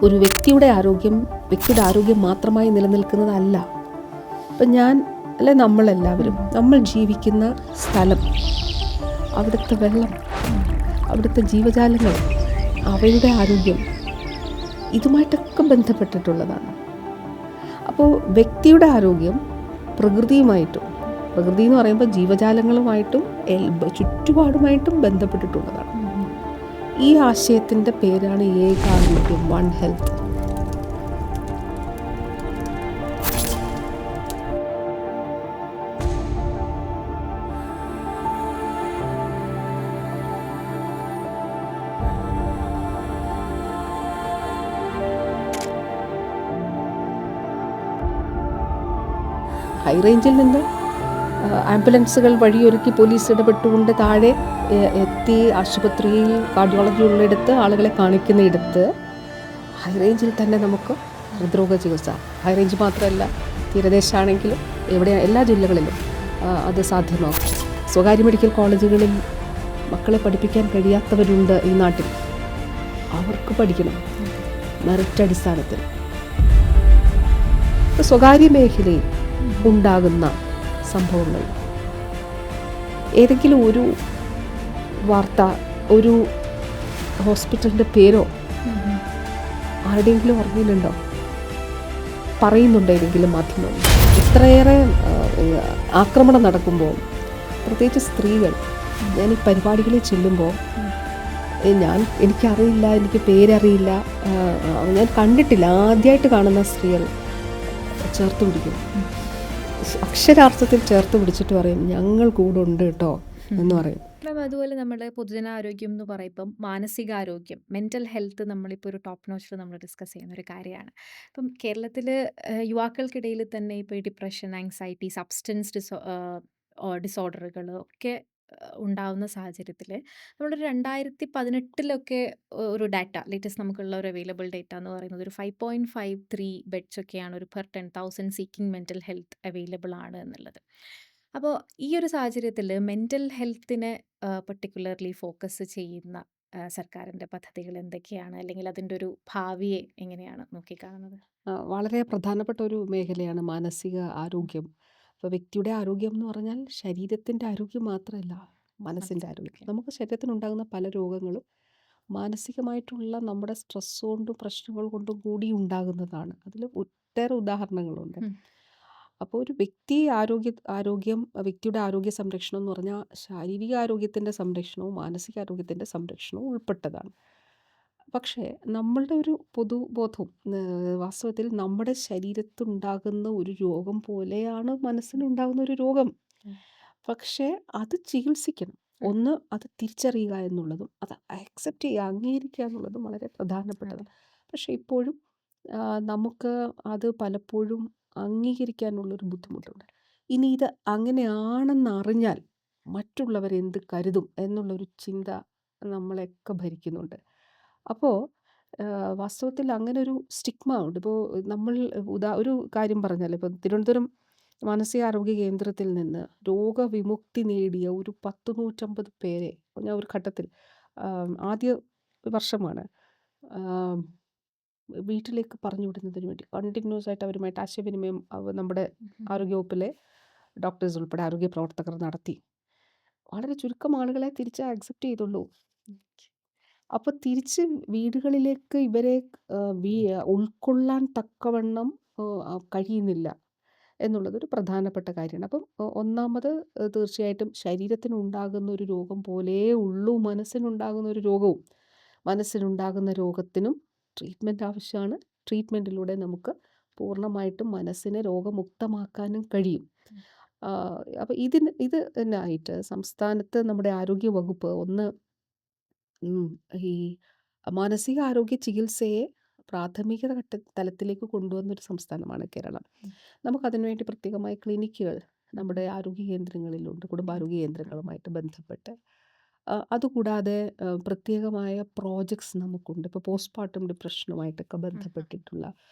ഒരു വ്യക്തിയുടെ ആരോഗ്യം മാത്രമായി നിലനിൽക്കുന്നതല്ല. ഇപ്പം നമ്മളെല്ലാവരും നമ്മൾ ജീവിക്കുന്ന സ്ഥലം, അവിടുത്തെ വെള്ളം, അവിടുത്തെ ജീവജാലങ്ങൾ, അവയുടെ ആരോഗ്യം ഇതുമായിട്ടൊക്കെ ബന്ധപ്പെട്ടിട്ടുള്ളതാണ്. അപ്പോൾ വ്യക്തിയുടെ ആരോഗ്യം പ്രകൃതിയുമായിട്ടും, പ്രകൃതി എന്ന് പറയുമ്പോൾ ജീവജാലങ്ങളുമായിട്ടും ചുറ്റുപാടുമായിട്ടും ബന്ധപ്പെട്ടിട്ടുള്ളതാണ്. ഈ ആശയത്തിൻ്റെ പേരാണ് ഏകാരോഗ്യം, വൺ ഹെൽത്ത്. ഹൈ റേഞ്ചിൽ നിന്ന് ആംബുലൻസുകൾ വഴിയൊരുക്കി പോലീസ് ഇടപെട്ടുകൊണ്ട് താഴെ എത്തി ആശുപത്രിയിൽ കാർഡിയോളജി ഉള്ളിടത്ത് ആളുകളെ കാണിക്കുന്നിടത്ത് ഹൈ റേഞ്ചിൽ തന്നെ നമുക്ക് ഹൃദ്രോഗ ചികിത്സ, ഹൈ റേഞ്ച് മാത്രമല്ല തീരദേശമാണെങ്കിലും എല്ലാ ജില്ലകളിലും അത് സാധ്യമാകും. സ്വകാര്യ മെഡിക്കൽ കോളേജുകളിൽ മക്കളെ പഠിപ്പിക്കാൻ കഴിയാത്തവരുണ്ട് ഈ നാട്ടിൽ. അവർക്ക് പഠിക്കണം മെറിറ്റ് അടിസ്ഥാനത്തിൽ. സ്വകാര്യ മേഖലയിൽ ഉണ്ടാകുന്ന സംഭവങ്ങൾ, ഏതെങ്കിലും ഒരു വാർത്ത, ഒരു ഹോസ്പിറ്റലിൻ്റെ പേരോ ആരുടെയെങ്കിലും അറിഞ്ഞിട്ടുണ്ടോ? പറയുന്നുണ്ടോ ഏതെങ്കിലും മാധ്യമം? ഇത്രയേറെ ആക്രമണം നടക്കുമ്പോൾ, പ്രത്യേകിച്ച് സ്ത്രീകൾ, ഞാൻ ഈ പരിപാടികളിൽ ചെല്ലുമ്പോൾ എനിക്കറിയില്ല, എനിക്ക് പേരറിയില്ല, ഞാൻ കണ്ടിട്ടില്ല, ആദ്യമായിട്ട് കാണുന്ന സ്ത്രീകൾ ചേർത്ത് പിടിക്കും. അക്ഷരാർത്ഥത്തിൽ ചേർത്ത് പിടിച്ചിട്ട് പറയും, ഞങ്ങൾ കൂടെ ഉണ്ട് കേട്ടോ എന്ന് പറയും. അതുപോലെ നമ്മുടെ പൊതുജനാരോഗ്യം എന്ന് പറയുമ്പം മാനസികാരോഗ്യം, മെൻ്റൽ ഹെൽത്ത് നമ്മളിപ്പോൾ ഒരു ടോപ്പ് നോച്ചിൽ നമ്മൾ ഡിസ്കസ് ചെയ്യുന്ന ഒരു കാര്യമാണ്. ഇപ്പം കേരളത്തിൽ യുവാക്കൾക്കിടയിൽ തന്നെ ഇപ്പോൾ ഈ ഡിപ്രഷൻ, ആങ്സൈറ്റി, സബ്സ്റ്റൻസ് ഡിസോർഡറുകൾ ഒക്കെ ഉണ്ടാവുന്ന സാഹചര്യത്തിൽ നമ്മളൊരു 2018 ഒരു ഡാറ്റ, ലേറ്റസ്റ്റ് നമുക്കുള്ള ഒരു അവൈലബിൾ ഡാറ്റ എന്ന് പറയുന്നത് ഒരു 5.53 ബെഡ്സ് ഒക്കെയാണ് ഒരു per 10,000 seeking mental health available ആണ് എന്നുള്ളത്. അപ്പോൾ ഈ ഒരു സാഹചര്യത്തിൽ മെൻ്റൽ ഹെൽത്തിനെ പർട്ടിക്കുലർലി ഫോക്കസ് ചെയ്യുന്ന സർക്കാരിൻ്റെ പദ്ധതികൾ എന്തൊക്കെയാണ്, അല്ലെങ്കിൽ അതിൻ്റെ ഒരു ഭാവിയെ എങ്ങനെയാണ് നോക്കിക്കാണുന്നത്? വളരെ പ്രധാനപ്പെട്ട ഒരു മേഖലയാണ് മാനസിക ആരോഗ്യം. അപ്പോൾ വ്യക്തിയുടെ ആരോഗ്യം എന്ന് പറഞ്ഞാൽ ശരീരത്തിൻ്റെ ആരോഗ്യം മാത്രമല്ല, മനസ്സിൻ്റെ ആരോഗ്യം. നമുക്ക് ശരീരത്തിനുണ്ടാകുന്ന പല രോഗങ്ങളും മാനസികമായിട്ടുള്ള നമ്മുടെ സ്ട്രെസ് കൊണ്ടും പ്രശ്നങ്ങൾ കൊണ്ടും കൂടി ഉണ്ടാകുന്നതാണ്. അതിൽ ഒട്ടേറെ ഉദാഹരണങ്ങളുണ്ട്. അപ്പോൾ ഒരു വ്യക്തിയുടെ ആരോഗ്യ സംരക്ഷണം എന്ന് പറഞ്ഞാൽ ശാരീരിക ആരോഗ്യത്തിൻ്റെ സംരക്ഷണവും മാനസികാരോഗ്യത്തിൻ്റെ സംരക്ഷണവും ഉൾപ്പെട്ടതാണ്. പക്ഷേ നമ്മളുടെ ഒരു പൊതുബോധം വാസ്തവത്തിൽ നമ്മുടെ ശരീരത്തുണ്ടാകുന്ന ഒരു രോഗം പോലെയാണ് മനസ്സിനുണ്ടാകുന്ന ഒരു രോഗം. പക്ഷേ അത് ചികിത്സിക്കണം. ഒന്ന്, അത് തിരിച്ചറിയുക എന്നുള്ളതും അത് അക്സെപ്റ്റ് ചെയ്യുക, അംഗീകരിക്കുക എന്നുള്ളതും വളരെ പ്രധാനപ്പെട്ടതാണ്. പക്ഷേ ഇപ്പോഴും നമുക്ക് അത് പലപ്പോഴും അംഗീകരിക്കാനുള്ളൊരു ബുദ്ധിമുട്ടുണ്ട്. ഇനി ഇത് അങ്ങനെയാണെന്നറിഞ്ഞാൽ മറ്റുള്ളവരെന്ത് കരുതും എന്നുള്ളൊരു ചിന്ത നമ്മളെയൊക്കെ ഭരിക്കുന്നുണ്ട്. അപ്പോൾ വാസ്തവത്തിൽ അങ്ങനെ ഒരു സ്റ്റിഗ്മ ഉണ്ട്. ഇപ്പോൾ നമ്മൾ ഒരു കാര്യം പറഞ്ഞാൽ, ഇപ്പോൾ തിരുവനന്തപുരം മാനസികാരോഗ്യ കേന്ദ്രത്തിൽ നിന്ന് രോഗവിമുക്തി നേടിയ ഒരു 150 പേരെ ഞാൻ ഒരു ഘട്ടത്തിൽ, ആദ്യ വർഷമാണ്, വീട്ടിലേക്ക് പറഞ്ഞു വിടുന്നതിന് വേണ്ടി കണ്ടിന്യൂസ് ആയിട്ട് അവരുമായിട്ട് ആശയവിനിമയം നമ്മുടെ ആരോഗ്യവകുപ്പിലെ ഡോക്ടേഴ്സ് ഉൾപ്പെടെ ആരോഗ്യ പ്രവർത്തകർ നടത്തി. വളരെ ചുരുക്കം ആളുകളെ തിരിച്ച് അക്സെപ്റ്റ് ചെയ്തുള്ളൂ. അപ്പോൾ തിരിച്ച് വീടുകളിലേക്ക് ഇവരെ ഉൾക്കൊള്ളാൻ തക്കവണ്ണം കഴിയുന്നില്ല എന്നുള്ളതൊരു പ്രധാനപ്പെട്ട കാര്യമാണ്. അപ്പം ഒന്നാമത് തീർച്ചയായിട്ടും ശരീരത്തിനുണ്ടാകുന്ന ഒരു രോഗം പോലെയേ ഉള്ളൂ മനസ്സിനുണ്ടാകുന്ന ഒരു രോഗവും. മനസ്സിനുണ്ടാകുന്ന രോഗത്തിനും ട്രീറ്റ്മെൻറ്റ് ആവശ്യമാണ്. ട്രീറ്റ്മെൻറ്റിലൂടെ നമുക്ക് പൂർണ്ണമായിട്ടും മനസ്സിനെ രോഗമുക്തമാക്കാനും കഴിയും. അപ്പോൾ ഇത് തന്നെയായിട്ട് സംസ്ഥാനത്ത് നമ്മുടെ ആരോഗ്യ വകുപ്പ് ഒന്ന് ഈ മാനസികാരോഗ്യ ചികിത്സയെ പ്രാഥമിക തലത്തിലേക്ക് കൊണ്ടുവന്നൊരു സംസ്ഥാനമാണ് കേരളം. നമുക്കതിനുവേണ്ടി പ്രത്യേകമായ ക്ലിനിക്കുകൾ നമ്മുടെ ആരോഗ്യ കേന്ദ്രങ്ങളിലുണ്ട്, കുടുംബാരോഗ്യ കേന്ദ്രങ്ങളുമായിട്ട് ബന്ധപ്പെട്ട്. അതുകൂടാതെ പ്രത്യേകമായ പ്രോജക്ട്സ് നമുക്കുണ്ട്. ഇപ്പോൾ പോസ്റ്റ്പാർട്ടം ഡിപ്രഷനുമായിട്ടൊക്കെ ഉം, ഉം, ബന്ധപ്പെട്ടിട്ടുള്ള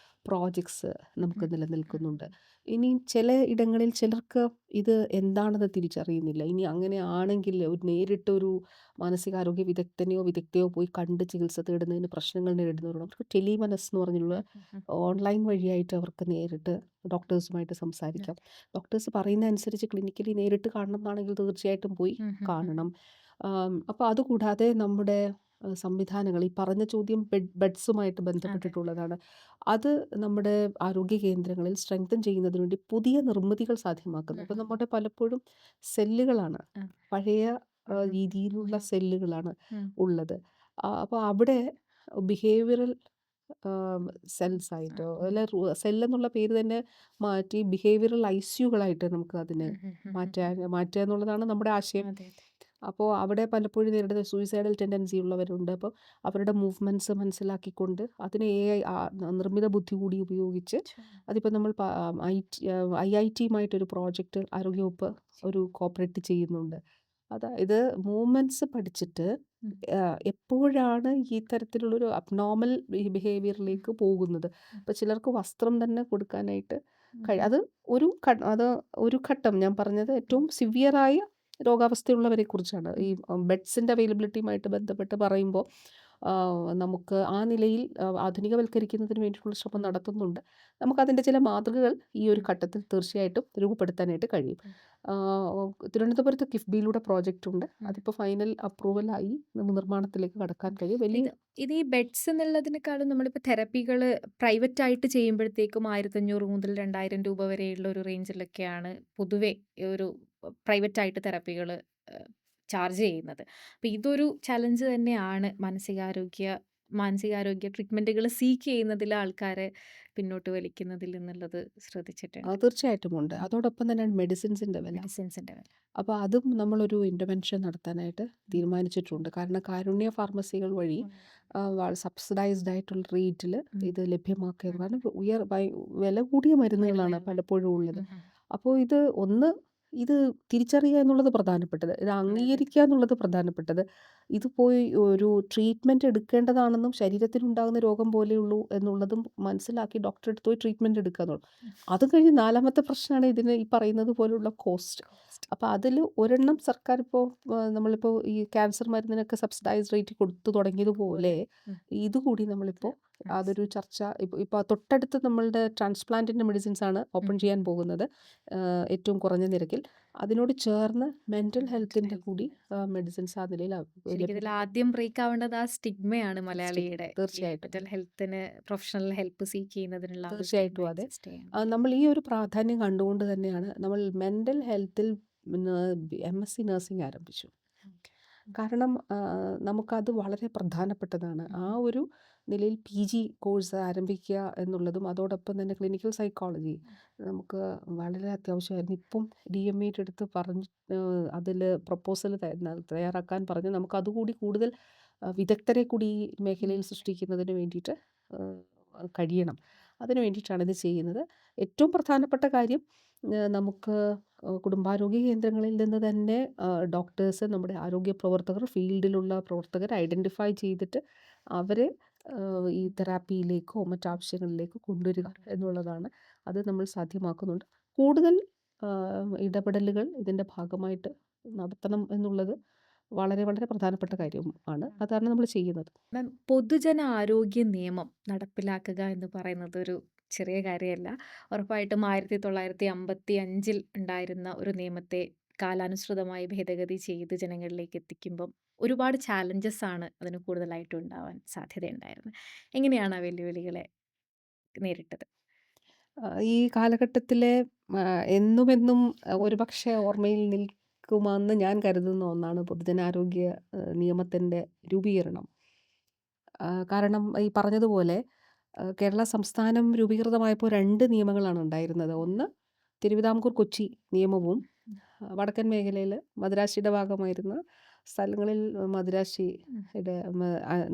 പ്രോജക്ട്സ് നമുക്ക് ഉം, നിലനിൽക്കുന്നുണ്ട്. ഉം, ഇനി ചില ഇടങ്ങളിൽ ചിലർക്ക് ഇത് എന്താണെന്ന് തിരിച്ചറിയുന്നില്ല. ഇനി അങ്ങനെ ആണെങ്കിൽ ഒരു നേരിട്ടൊരു മാനസികാരോഗ്യ വിദഗ്ധനെയോ വിദഗ്ധയോ പോയി കണ്ട് ചികിത്സ തേടുന്നതിന് പ്രശ്നങ്ങൾ നേരിടുന്നവരുണ്ട്. അവർക്ക് ടെലിമനസ് എന്ന് പറഞ്ഞുള്ള ഉം, ഉം, ഉം, ഓൺലൈൻ വഴിയായിട്ട് അവർക്ക് നേരിട്ട് ഡോക്ടേഴ്സുമായിട്ട് സംസാരിക്കാം. അതെ. ഡോക്ടേഴ്സ് പറയുന്ന അനുസരിച്ച് ക്ലിനിക്കലി നേരിട്ട് കാണണം എന്നാണെങ്കിൽ തീർച്ചയായിട്ടും പോയി ഉം, ഉം, ഉം, കാണണം. അപ്പോൾ അതുകൂടാതെ നമ്മുടെ സംവിധാനങ്ങൾ, ഈ പറഞ്ഞ ചോദ്യം ബെഡ്സുമായിട്ട് അതെ. ബന്ധപ്പെട്ടിട്ടുള്ളതാണ്. അത് നമ്മുടെ ആരോഗ്യ കേന്ദ്രങ്ങളിൽ സ്ട്രെങ്തൻ ചെയ്യുന്നതിന് വേണ്ടി പുതിയ നിർമ്മിതികൾ സാധ്യമാക്കുന്നു. ഉം, അപ്പോൾ ഉം, നമ്മുടെ പലപ്പോഴും സെല്ലുകളാണ്, ആ, പഴയ ഉം, ഉം, രീതിയിലുള്ള സെല്ലുകളാണ് ഉം, ഉള്ളത്. അപ്പോൾ അവിടെ ബിഹേവിയറൽ സെൽസ് ഉം, ആയിട്ടോ ഉം, അല്ല, സെല്ലെന്നുള്ള പേര് തന്നെ മാറ്റി ബിഹേവിയറൽ ഐസിയുകളായിട്ട് നമുക്ക് അതിനെ ഉം, ഉം, ഉം, ഉം, മാറ്റുക എന്നുള്ളതാണ് നമ്മുടെ ആശയം. അതെ, അതെ. അപ്പോൾ അവിടെ പലപ്പോഴും നേരിടുന്ന സൂയിസൈഡൽ ടെൻഡൻസി ഉള്ളവരുണ്ട്. അപ്പോൾ അവരുടെ മൂവ്മെൻറ്റ്സ് മനസ്സിലാക്കിക്കൊണ്ട് അതിനെ AI നിർമ്മിത ബുദ്ധി കൂടി ഉപയോഗിച്ച്, ഛെ, അതിപ്പോൾ നമ്മൾ IITയുമായിട്ടൊരു പ്രോജക്റ്റ് ആരോഗ്യവകുപ്പ് ഒരു കോപ്പറേറ്റ് ചെയ്യുന്നുണ്ട്. അതായത് മൂവ്മെൻറ്റ്സ് പഠിച്ചിട്ട് ഉം, എപ്പോഴാണ് ഈ തരത്തിലുള്ളൊരു അബ്നോർമൽ ഉം, ബിഹേവിയറിലേക്ക് പോകുന്നത്. ഉം, ഇപ്പോൾ ചിലർക്ക് വസ്ത്രം തന്നെ കൊടുക്കാനായിട്ട് ഉം, അത് ഒരു അത് ഒരു ഘട്ടം ഞാൻ പറഞ്ഞത് ഏറ്റവും സിവിയറായ രോഗാവസ്ഥയുള്ളവരെ കുറിച്ചാണ്. ഉം, ഈ ബെഡ്സിൻ്റെ അവൈലബിലിറ്റിയുമായിട്ട് ബന്ധപ്പെട്ട് പറയുമ്പോൾ നമുക്ക് ആ നിലയിൽ ആധുനികവൽക്കരിക്കുന്നതിന് വേണ്ടിയിട്ടുള്ള ശ്രമം ഉം, നടത്തുന്നുണ്ട്. നമുക്കതിൻ്റെ ചില മാതൃകകൾ ഈ ഒരു ഉം, ഘട്ടത്തിൽ തീർച്ചയായിട്ടും രൂപപ്പെടുത്താനായിട്ട് കഴിയും. ഉം, തിരുവനന്തപുരത്ത് കിഫ്ബിയിലൂടെ പ്രോജക്റ്റ് ഉണ്ട്. ഉം. അതിപ്പോൾ ഫൈനൽ അപ്രൂവലായി നിർമ്മാണത്തിലേക്ക് കടക്കാൻ കഴിയും. വലിയ ഇത് ഇത് ഈ ബെഡ്സ് എന്നുള്ളതിനേക്കാളും നമ്മളിപ്പോൾ തെറപ്പികള് പ്രൈവറ്റ് ആയിട്ട് ചെയ്യുമ്പോഴത്തേക്കും 1,500 മുതൽ 2,000 രൂപ വരെയുള്ള ഒരു റേഞ്ചിലൊക്കെയാണ് പൊതുവെ ഈ ഒരു പ്രൈവറ്റ് ആയിട്ട് തെറപ്പികള് ചാർജ് ചെയ്യുന്നത്. അപ്പോൾ ഇതൊരു ചലഞ്ച് തന്നെയാണ് മാനസികാരോഗ്യ ട്രീറ്റ്മെന്റുകൾ സീക്ക് ചെയ്യുന്നതിൽ ആൾക്കാരെ പിന്നോട്ട് വലിക്കുന്നതിൽ എന്നുള്ളത് ശ്രദ്ധിച്ചിട്ടുണ്ട്. തീർച്ചയായിട്ടും ഉണ്ട്. ഉം. അതോടൊപ്പം തന്നെയാണ് മെഡിസിൻസിൻ്റെ വില. മെഡിസിൻസിന്റെ വില. അപ്പോൾ അതും നമ്മളൊരു ഇൻ്റർവെൻഷൻ നടത്താനായിട്ട് ഉം. തീരുമാനിച്ചിട്ടുണ്ട്. കാരണം കാരുണ്യ ഫാർമസികൾ വഴി ഉം. സബ്സിഡൈസ്ഡ് ആയിട്ടുള്ള റേറ്റിൽ ഉം. ഇത് ലഭ്യമാക്കുക. ഉം. കാരണം വില കൂടിയ മരുന്നുകളാണ് മരുന്നുകളാണ്. പലപ്പോഴും ഉള്ളത്. ഉം. ഉം. അപ്പോൾ ഇത് തിരിച്ചറിയുക എന്നുള്ളത് പ്രധാനപ്പെട്ടത്. ഇത് അതെ, അതെ. അംഗീകരിക്കുക എന്നുള്ളത് പ്രധാനപ്പെട്ടത്. ഇത് പോയി ഒരു ട്രീറ്റ്മെൻറ്റ് എടുക്കേണ്ടതാണെന്നും ശരീരത്തിനുണ്ടാകുന്ന രോഗം പോലെയുള്ളൂ എന്നുള്ളതും മനസ്സിലാക്കി ഡോക്ടറെ അടുത്ത് പോയി ട്രീറ്റ്മെൻറ്റ് എടുക്കുക എന്നുള്ളത്. ഉം. അതും കഴിഞ്ഞ് നാലാമത്തെ പ്രശ്നമാണ് ഇതിന് ഈ പറയുന്നത് പോലുള്ള കോസ്റ്റ്. കോസ്റ്റ്. അപ്പോൾ അതിൽ ഒരെണ്ണം സർക്കാർ ഇപ്പോൾ നമ്മളിപ്പോൾ ഈ ക്യാൻസർ മരുന്നിനൊക്കെ സബ്സിഡൈസ്ഡ് റേറ്റ് കൊടുത്തു തുടങ്ങിയതുപോലെ പോലെ. ഉം. ഇതുകൂടി നമ്മളിപ്പോൾ യെസ്. അതൊരു ചർച്ച ഇപ്പോൾ തൊട്ടടുത്ത് നമ്മളുടെ ട്രാൻസ്പ്ലാന്റിൻ്റെ മെഡിസിൻസ് ആണ് ഉം. ഓപ്പൺ ചെയ്യാൻ പോകുന്നത്, ഏറ്റവും കുറഞ്ഞ നിരക്കിൽ. അതിനോട് ചേർന്ന് മെൻ്റൽ മെന്റൽ ഹെൽത്തിൻ്റെ ഹെൽത്ത്. കൂടി മെഡിസിൻസ് ആ നിലയിൽ ശരിക്കും ഇതിൽ ലഭ്യമാക്കും. ആദ്യം ബ്രേക്ക് ആവേണ്ടത് ആ സ്റ്റിഗ്മയാണ് മലയാളിയുടെ. ഈ തീർച്ചയായിട്ടും മെന്റൽ ഹെൽത്തിന് പ്രൊഫഷണൽ ഹെൽപ്പ് സീക്ക് ചെയ്യുന്നതിനുള്ള ആ ഒരു തീർച്ചയായിട്ടും സ്റ്റിഗ്മ അതെ. എക്സിസ്റ്റ് ചെയ്യാൻ. നമ്മൾ ഈ ഒരു പ്രാധാന്യം കണ്ടുകൊണ്ട് തന്നെയാണ് നമ്മൾ മെൻ്റൽ ഹെൽത്തിൽ MSc നഴ്സിംഗ് ആരംഭിച്ചു. ഓക്കെ. കാരണം നമുക്കത് വളരെ പ്രധാനപ്പെട്ടതാണ്. ആ ഒരു നിലയിൽ PG കോഴ്സ് ആരംഭിക്കുക എന്നുള്ളതും അതോടൊപ്പം തന്നെ ക്ലിനിക്കൽ സൈക്കോളജി നമുക്ക് വളരെ അത്യാവശ്യമായിരുന്നു. ഇപ്പം DMED എടുത്ത് പറഞ്ഞ് അതിൽ പ്രപ്പോസൽ തയ്യാറാക്കാൻ പറഞ്ഞ് നമുക്ക് അതുകൂടി കൂടുതൽ വിദഗ്ധരെ കൂടി ഈ മേഖലയിൽ സൃഷ്ടിക്കുന്നതിന് വേണ്ടിയിട്ട് കഴിയണം. അതിന് വേണ്ടിയിട്ടാണ് ഇത് ചെയ്യുന്നത്. ഏറ്റവും പ്രധാനപ്പെട്ട കാര്യം നമുക്ക് കുടുംബാരോഗ്യ കേന്ദ്രങ്ങളിൽ നിന്ന് തന്നെ ഡോക്ടേഴ്സ്, നമ്മുടെ ആരോഗ്യ പ്രവർത്തകർ, ഫീൽഡിലുള്ള പ്രവർത്തകർ ഐഡൻറ്റിഫൈ ചെയ്തിട്ട് അവരെ ഈ തെറാപ്പിയിലേക്കോ മറ്റാവശ്യങ്ങളിലേക്കോ കൊണ്ടുവരിക എന്നുള്ളതാണ്. അത് നമ്മൾ സാധ്യമാക്കുന്നുണ്ട്. കൂടുതൽ ഇടപെടലുകൾ ഇതിൻ്റെ ഭാഗമായിട്ട് നടത്തണം എന്നുള്ളത് വളരെ വളരെ പ്രധാനപ്പെട്ട കാര്യമാണ്. അതാണ് നമ്മൾ ചെയ്യുന്നത്. മാം, പൊതുജന ആരോഗ്യ നിയമം നടപ്പിലാക്കുക എന്ന് പറയുന്നത് ഒരു ചെറിയ കാര്യമല്ല. ഉറപ്പായിട്ടും 1955 ഉണ്ടായിരുന്ന ഒരു നിയമത്തെ കാലാനുസൃതമായി ഭേദഗതി ചെയ്ത് ജനങ്ങളിലേക്ക് എത്തിക്കുമ്പം ഒരുപാട് ചാലഞ്ചസ് ആണ് അതിന് കൂടുതലായിട്ടും ഉണ്ടാവാൻ സാധ്യതയുണ്ടായിരുന്നത്. എങ്ങനെയാണ് ആ വെല്ലുവിളികളെ നേരിട്ടത്? ഈ കാലഘട്ടത്തിലെ എന്നുമെന്നും ഒരുപക്ഷെ ഓർമ്മയിൽ നിൽക്കുമെന്ന് ഞാൻ കരുതുന്ന ഒന്നാണ് പൊതുജനാരോഗ്യ നിയമത്തിൻ്റെ രൂപീകരണം. കാരണം ഈ പറഞ്ഞതുപോലെ കേരള സംസ്ഥാനം രൂപീകൃതമായപ്പോൾ 2 നിയമങ്ങളാണ് ഉണ്ടായിരുന്നത്. ഒന്ന് തിരുവിതാംകൂർ കൊച്ചി നിയമവും വടക്കൻ മേഖലയിൽ മദിരാശിയുടെ ഭാഗമായിരുന്ന സ്ഥലങ്ങളിൽ മദിരാശിയുടെ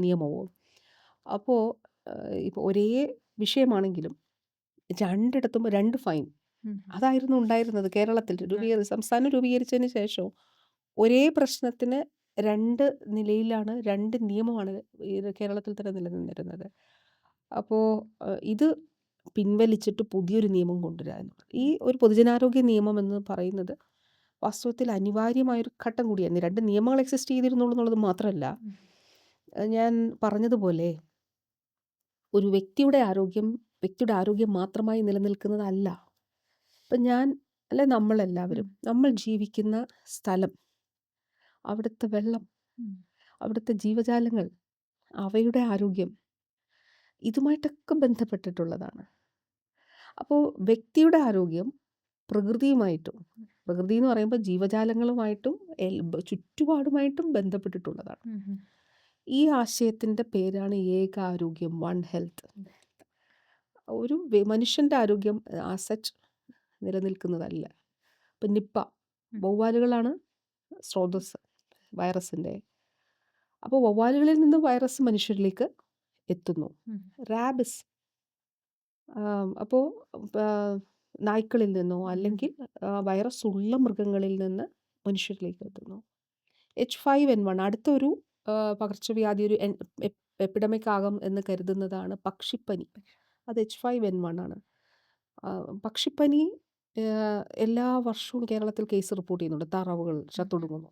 നിയമവും. അപ്പോൾ ഇപ്പോൾ ഒരേ വിഷയമാണെങ്കിലും രണ്ടിടത്തും 2 ഫൈൻ ഉം. അതായിരുന്നു ഉണ്ടായിരുന്നത് കേരളത്തിൽ. സംസ്ഥാനം രൂപീകരിച്ചതിന് ശേഷം ഒരേ പ്രശ്നത്തിന് 2 നിലയിലാണ് 2 നിയമമാണ് കേരളത്തിൽ തന്നെ നിലനിന്നിരുന്നത്. അപ്പോൾ ഇത് പിൻവലിച്ചിട്ട് പുതിയൊരു നിയമം കൊണ്ടുവരിക എന്നുള്ളത്. ഈ ഒരു പൊതുജനാരോഗ്യ നിയമം എന്ന് പറയുന്നത് വാസ്തവത്തിൽ അനിവാര്യമായൊരു ഘട്ടം കൂടിയായിരുന്നു. 2 നിയമങ്ങൾ എക്സിസ്റ്റ് ചെയ്തിരുന്നുള്ളൂ എന്നുള്ളത് മാത്രമല്ല, ഞാൻ പറഞ്ഞതുപോലെ ഒരു വ്യക്തിയുടെ ആരോഗ്യം മാത്രമായി നിലനിൽക്കുന്നതല്ല. ഇപ്പം നമ്മളെല്ലാവരും നമ്മൾ ജീവിക്കുന്ന സ്ഥലം, അവിടുത്തെ വെള്ളം, അവിടുത്തെ ജീവജാലങ്ങൾ, അവയുടെ ആരോഗ്യം ഇതുമായിട്ടൊക്കെ ബന്ധപ്പെട്ടിട്ടുള്ളതാണ്. അപ്പോൾ വ്യക്തിയുടെ ആരോഗ്യം പ്രകൃതിയുമായിട്ടും, പ്രകൃതി എന്ന് പറയുമ്പോൾ ജീവജാലങ്ങളുമായിട്ടും ചുറ്റുപാടുമായിട്ടും ബന്ധപ്പെട്ടിട്ടുള്ളതാണ്. ഈ ആശയത്തിൻ്റെ പേരാണ് ഏകാരോഗ്യം, വൺ ഹെൽത്ത്. ഒരു മനുഷ്യൻ്റെ ആരോഗ്യം ആസച്ച് നിലനിൽക്കുന്നതല്ല. ഇപ്പം നിപ്പ വവ്വാലുകളാണ് സ്രോതസ് വൈറസിൻ്റെ. അപ്പോൾ വവ്വാലുകളിൽ നിന്ന് വൈറസ് മനുഷ്യരിലേക്ക് എത്തുന്നു. റാബിസ് അപ്പോൾ നായ്ക്കളിൽ നിന്നോ അല്ലെങ്കിൽ വൈറസ് ഉള്ള മൃഗങ്ങളിൽ നിന്ന് മനുഷ്യരിലേക്ക് എത്തുന്നു. H5N1 അടുത്തൊരു പകർച്ചവ്യാധി, ഒരു എപ്പിഡമിക് ആകും എന്ന് കരുതുന്നതാണ് പക്ഷിപ്പനി. അത് H5N1 ആണ്. പക്ഷിപ്പനി എല്ലാ വർഷവും കേരളത്തിൽ കേസ് റിപ്പോർട്ട് ചെയ്യുന്നുണ്ട്. താറാവുകൾ ചത്തൊടുങ്ങുന്നു.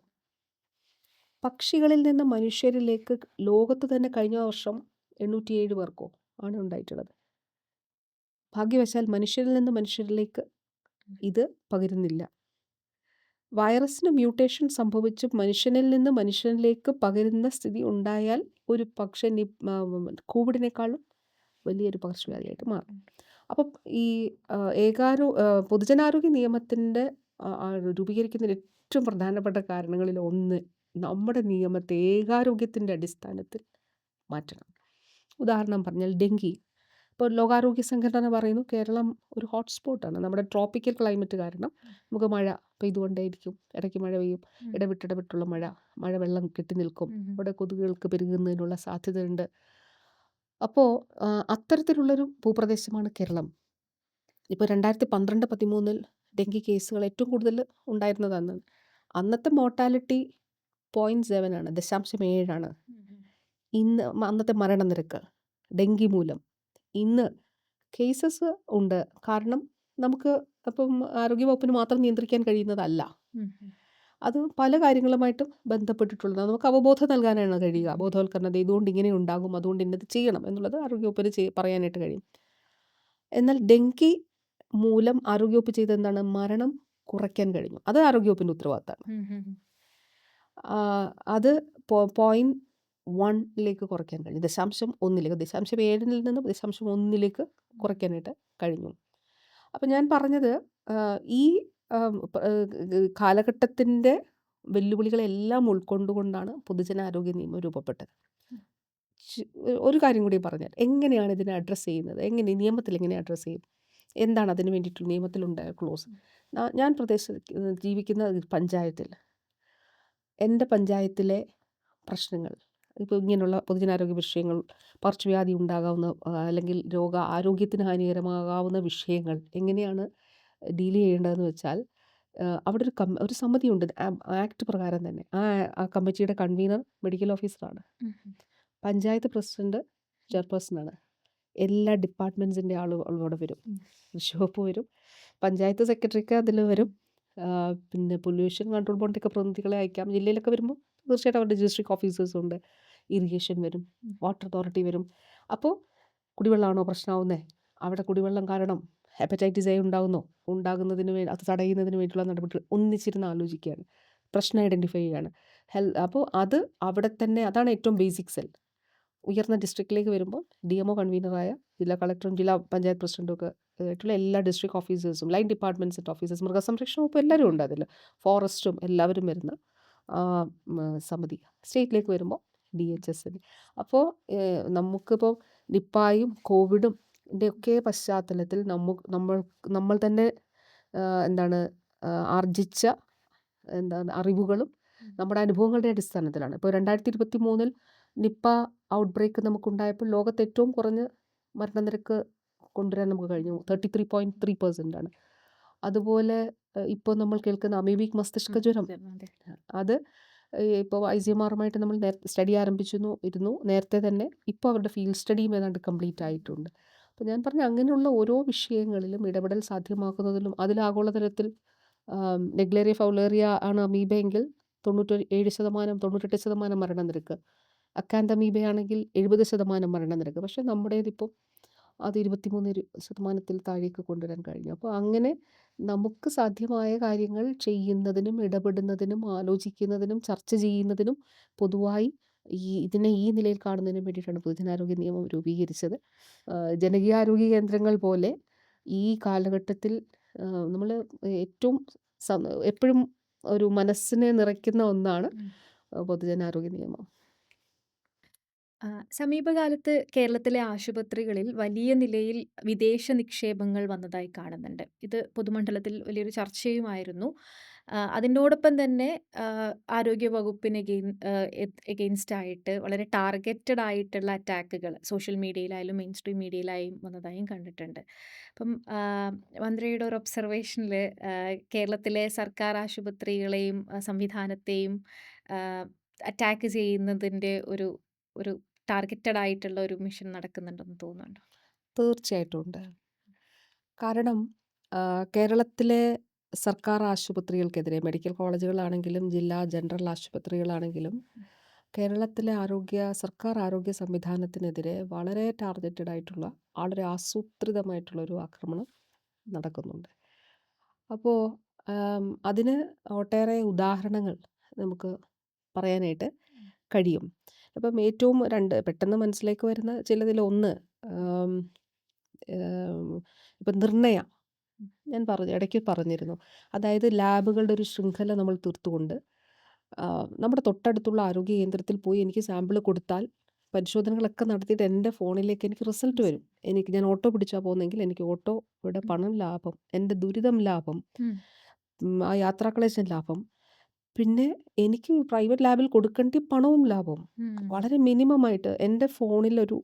പക്ഷികളിൽ നിന്ന് മനുഷ്യരിലേക്ക് ലോകത്ത് തന്നെ കഴിഞ്ഞ വർഷം 807 പേർക്കോ ആണ് ഉണ്ടായിട്ടുള്ളത്. ഭാഗ്യവശാൽ മനുഷ്യരിൽ നിന്ന് മനുഷ്യരിലേക്ക് ഇത് പകരുന്നില്ല. വൈറസിന് മ്യൂട്ടേഷൻ സംഭവിച്ച് മനുഷ്യനിൽ നിന്ന് മനുഷ്യനിലേക്ക് പകരുന്ന സ്ഥിതി ഉണ്ടായാൽ ഒരു പക്ഷേ കോവിഡിനേക്കാളും വലിയൊരു പകർച്ചവ്യാധിയായിട്ട് മാറും. അപ്പം ഈ പൊതുജനാരോഗ്യ നിയമത്തിൻ്റെ രൂപീകരിക്കുന്നതിന് ഏറ്റവും പ്രധാനപ്പെട്ട കാരണങ്ങളിൽ ഒന്ന് നമ്മുടെ നിയമത്തെ ഏകാരോഗ്യത്തിൻ്റെ അടിസ്ഥാനത്തിൽ മാറ്റണം. ഉദാഹരണം പറഞ്ഞാൽ ഡെങ്കി. ഇപ്പോൾ ലോകാരോഗ്യ സംഘടന പറയുന്നു കേരളം ഒരു ഹോട്ട്സ്പോട്ടാണ്. നമ്മുടെ ട്രോപ്പിക്കൽ ക്ലൈമറ്റ് കാരണം നമുക്ക് മഴ പെയ്തുകൊണ്ടേയിരിക്കും. ഇടയ്ക്ക് മഴ പെയ്യും, ഇടവിട്ടിടവിട്ടുള്ള മഴ വെള്ളം കെട്ടി നിൽക്കും. ഇവിടെ കൊതുകുകൾക്ക് പെരുകുന്നതിനുള്ള സാധ്യതയുണ്ട്. അപ്പോൾ അത്തരത്തിലുള്ളൊരു ഭൂപ്രദേശമാണ് കേരളം. ഇപ്പോൾ 2012-13 ഡെങ്കി കേസുകൾ ഏറ്റവും കൂടുതൽ ഉണ്ടായിരുന്നത് അന്നത്തെ മോർട്ടാലിറ്റി 0.7 ആണ്, 0.7 ആണ്. ഇന്ന് അന്നത്തെ മരണനിരക്ക് ഡെങ്കി മൂലം. ഇന്ന് കേസസ് ഉണ്ട്. കാരണം നമുക്ക് അപ്പം ആരോഗ്യവകുപ്പിന് മാത്രം നിയന്ത്രിക്കാൻ കഴിയുന്നതല്ല. അത് പല കാര്യങ്ങളുമായിട്ടും ബന്ധപ്പെട്ടിട്ടുള്ളതാണ്. നമുക്ക് അവബോധം നൽകാനാണ് കഴിയുക. ബോധവൽക്കരണം ഇതുകൊണ്ട് ഇങ്ങനെ ഉണ്ടാകും, അതുകൊണ്ട് ഇന്നത് ചെയ്യണം എന്നുള്ളത് ആരോഗ്യവകുപ്പിന് പറയാനായിട്ട് കഴിയും. എന്നാൽ ഡെങ്കി മൂലം ആരോഗ്യവകുപ്പ് ചെയ്തെന്താണ്? മരണം കുറയ്ക്കാൻ കഴിഞ്ഞു. അത് ആരോഗ്യവകുപ്പിൻ്റെ ഉത്തരവാദിത്തമാണ്. അത് 0.1 കുറയ്ക്കാൻ കഴിഞ്ഞു. 0.1 0.7 നിന്ന് 0.1 കുറയ്ക്കാനായിട്ട് കഴിഞ്ഞു. അപ്പം ഞാൻ പറഞ്ഞത് ഈ കാലഘട്ടത്തിൻ്റെ വെല്ലുവിളികളെല്ലാം ഉൾക്കൊണ്ടുകൊണ്ടാണ് പൊതുജനാരോഗ്യ നിയമം രൂപപ്പെട്ടത്. ഒരു കാര്യം കൂടി പറഞ്ഞാൽ എങ്ങനെയാണ് ഇതിനെ അഡ്രസ്സ് ചെയ്യുന്നത്, നിയമത്തിൽ എങ്ങനെ അഡ്രസ്സ് ചെയ്യും, എന്താണ് അതിന് വേണ്ടിയിട്ടുള്ള നിയമത്തിലുണ്ടായ ക്ലോസ്. ഞാൻ ജീവിക്കുന്ന പഞ്ചായത്തിൽ എൻ്റെ പഞ്ചായത്തിലെ പ്രശ്നങ്ങൾ, ഇപ്പോൾ ഇങ്ങനെയുള്ള പൊതുജനാരോഗ്യ വിഷയങ്ങൾ, പകർച്ചവ്യാധി ഉണ്ടാകാവുന്ന അല്ലെങ്കിൽ ആരോഗ്യത്തിന് ഹാനികരമാകാവുന്ന വിഷയങ്ങൾ എങ്ങനെയാണ് ഡീൽ ചെയ്യേണ്ടതെന്ന് വെച്ചാൽ അവിടെ ഒരു സമിതിയുണ്ട് ആക്ട് പ്രകാരം തന്നെ. ആ കമ്മിറ്റിയുടെ കൺവീനർ മെഡിക്കൽ ഓഫീസറാണ്. പഞ്ചായത്ത് പ്രസിഡന്റ് ചെയർപേഴ്സണാണ്. എല്ലാ ഡിപ്പാർട്ട്മെൻറ്റ്സിൻ്റെ ആളുകൾ അവിടെ വരും. ബിഷപ്പ് വരും, പഞ്ചായത്ത് സെക്രട്ടറിക്ക് അതിൽ വരും, പിന്നെ പൊല്യൂഷൻ കൺട്രോൾ ബോർഡിൻ്റെയൊക്കെ പ്രതിനിധികളെ അയക്കാം. ജില്ലയിലൊക്കെ വരുമ്പോൾ തീർച്ചയായിട്ടും അവരുടെ ഡിസ്ട്രിക്ട് ഓഫീസേഴ്സ് ഉണ്ട്, ഇറിഗേഷൻ വരും, വാട്ടർ അതോറിറ്റി വരും. അപ്പോൾ കുടിവെള്ളമാണോ പ്രശ്നമാവുന്നത്, അവിടെ കുടിവെള്ളം കാരണം ഹെപ്പറ്റൈറ്റിസ് എ ഉണ്ടാകുന്നതിന് അത് തടയുന്നതിന് വേണ്ടിയിട്ടുള്ള നടപടികൾ ഒന്നിച്ചിരുന്ന് ആലോചിക്കുകയാണ്, പ്രശ്നം ഐഡൻറ്റിഫൈ ചെയ്യുകയാണ്. അപ്പോൾ അത് അവിടെ തന്നെ, അതാണ് ഏറ്റവും ബേസിക് സെൽ. ഉയർന്ന ഡിസ്ട്രിക്റ്റിലേക്ക് വരുമ്പോൾ DMO കൺവീനറായ ജില്ലാ കളക്ടറും ജില്ലാ പഞ്ചായത്ത് പ്രസിഡൻറ്റും ഒക്കെ ആയിട്ടുള്ള എല്ലാ ഡിസ്ട്രിക്ട് ഓഫീസേഴ്സും, ലൈൻ ഡിപ്പാർട്ട്മെൻറ്റ്സിൻ്റെ ഓഫീസേഴ്സ്, മൃഗസംരക്ഷണ വകുപ്പ് എല്ലാവരും ഉണ്ട് അതിൽ, ഫോറസ്റ്റും എല്ലാവരും വരുന്ന സമിതി. സ്റ്റേറ്റിലേക്ക് വരുമ്പോൾ DHSന്. അപ്പോൾ നമുക്കിപ്പോൾ നിപ്പായും കോവിഡും ഒക്കെ പശ്ചാത്തലത്തിൽ നമ്മൾ തന്നെ ആർജിച്ച അറിവുകളും നമ്മുടെ അനുഭവങ്ങളുടെ അടിസ്ഥാനത്തിലാണ്. ഇപ്പോൾ 2023 നിപ്പ ഔട്ട് ബ്രേക്ക് നമുക്കുണ്ടായപ്പോൾ ലോകത്ത് ഏറ്റവും കുറഞ്ഞ മരണനിരക്ക് കൊണ്ടുവരാൻ നമുക്ക് കഴിഞ്ഞു. 33.3% ആണ്. അതുപോലെ ഇപ്പോൾ നമ്മൾ കേൾക്കുന്ന അമീബിക് മസ്തിഷ്ക ജ്വരം, അത് ഇപ്പോൾ ICMRമായിട്ട് നമ്മൾ സ്റ്റഡി ഇരുന്നു നേരത്തെ തന്നെ. ഇപ്പോൾ അവരുടെ ഫീൽഡ് സ്റ്റഡിയും ഏതാണ്ട് കംപ്ലീറ്റ് ആയിട്ടുണ്ട്. അപ്പോൾ ഞാൻ പറഞ്ഞ അങ്ങനെയുള്ള ഓരോ വിഷയങ്ങളിലും ഇടപെടൽ സാധ്യമാക്കുന്നതിലും ആഗോളതലത്തിൽ നെഗ്ലേറിയ ഫൗളേറിയ ആണ് അമീബയെങ്കിൽ 97%, 98% മരണനിരക്ക്. അക്കാന്തമീബയാണെങ്കിൽ 70% മരണനിരക്ക്. പക്ഷേ നമ്മുടേതിപ്പോൾ അത് 23% താഴേക്ക് കൊണ്ടുവരാൻ കഴിഞ്ഞു. അപ്പോൾ അങ്ങനെ നമുക്ക് സാധ്യമായ കാര്യങ്ങൾ ചെയ്യുന്നതിനും, ഇടപെടുന്നതിനും, ആലോചിക്കുന്നതിനും, ചർച്ച ചെയ്യുന്നതിനും പൊതുവായി ഈ നിലയിൽ കാണുന്നതിനും വേണ്ടിയിട്ടാണ് പൊതുജനാരോഗ്യ നിയമം രൂപീകരിച്ചത്. ജനകീയാരോഗ്യ കേന്ദ്രങ്ങൾ പോലെ ഈ കാലഘട്ടത്തിൽ നമ്മൾ ഏറ്റവും എപ്പോഴും ഒരു മനസ്സിനെ നിറയ്ക്കുന്ന ഒന്നാണ് പൊതുജനാരോഗ്യ നിയമം. സമീപകാലത്ത് കേരളത്തിലെ ആശുപത്രികളിൽ വലിയ നിലയിൽ വിദേശ നിക്ഷേപങ്ങൾ വന്നതായി കാണുന്നുണ്ട്. ഇത് പൊതുമണ്ഡലത്തിൽ വലിയൊരു ചർച്ചയുമായിരുന്നു. അതിനോടൊപ്പം തന്നെ ആരോഗ്യ വകുപ്പിന് എഗെയിൻസ്റ്റ് ആയിട്ട് വളരെ ടാർഗറ്റഡ് ആയിട്ടുള്ള അറ്റാക്കുകൾ സോഷ്യൽ മീഡിയയിലായാലും മെയിൻ സ്ട്രീം മീഡിയയിലായും വന്നതായും കണ്ടിട്ടുണ്ട്. അപ്പം മന്ത്രിയുടെ ഒരു ഒബ്സർവേഷനിൽ കേരളത്തിലെ സർക്കാർ ആശുപത്രികളെയും സംവിധാനത്തെയും അറ്റാക്ക് ചെയ്യുന്നതിൻ്റെ ഒരു ഒരു ടാർഗറ്റഡ് ആയിട്ടുള്ള ഒരു മിഷൻ നടക്കുന്നുണ്ടെന്ന് തോന്നുന്നുണ്ടോ? തീർച്ചയായിട്ടും ഉണ്ട്. കാരണം കേരളത്തിലെ സർക്കാർ ആശുപത്രികൾക്കെതിരെ മെഡിക്കൽ കോളേജുകളാണെങ്കിലും ജില്ലാ ജനറൽ ആശുപത്രികളാണെങ്കിലും കേരളത്തിലെ സർക്കാർ ആരോഗ്യ സംവിധാനത്തിനെതിരെ വളരെ ടാർഗറ്റഡ് ആയിട്ടുള്ള വളരെ ആസൂത്രിതമായിട്ടുള്ള ഒരു ആക്രമണം നടക്കുന്നുണ്ട്. അപ്പോൾ അതിന് ഒട്ടേറെ ഉദാഹരണങ്ങൾ നമുക്ക് പറയാനായിട്ട് കഴിയും. അപ്പം ഏറ്റവും പെട്ടെന്ന് മനസ്സിലേക്ക് വരുന്ന ചിലതിലൊന്ന് ഇപ്പം നിർണ്ണയ ഞാൻ ഇടയ്ക്ക് പറഞ്ഞിരുന്നു. അതായത് ലാബുകളുടെ ഒരു ശൃംഖല നമ്മൾ തീർത്തുകൊണ്ട് നമ്മുടെ തൊട്ടടുത്തുള്ള ആരോഗ്യ കേന്ദ്രത്തിൽ പോയി എനിക്ക് സാമ്പിൾ കൊടുത്താൽ പരിശോധനകളൊക്കെ നടത്തിയിട്ട് എൻ്റെ ഫോണിലേക്ക് എനിക്ക് റിസൾട്ട് വരും. ഞാൻ ഓട്ടോ പിടിച്ചാൽ പോകുന്നെങ്കിൽ എനിക്ക് ഓട്ടോയുടെ പണം ലാഭം, എൻ്റെ ദുരിതം ലാഭം, ആ യാത്രാക്ലേശം ലാഭം. പിന്നെ എനിക്ക് പ്രൈവറ്റ് ലാബിൽ കൊടുക്കേണ്ട പണവും ലാഭം. വളരെ മിനിമമായിട്ട് എൻ്റെ ഫോണിലൊരു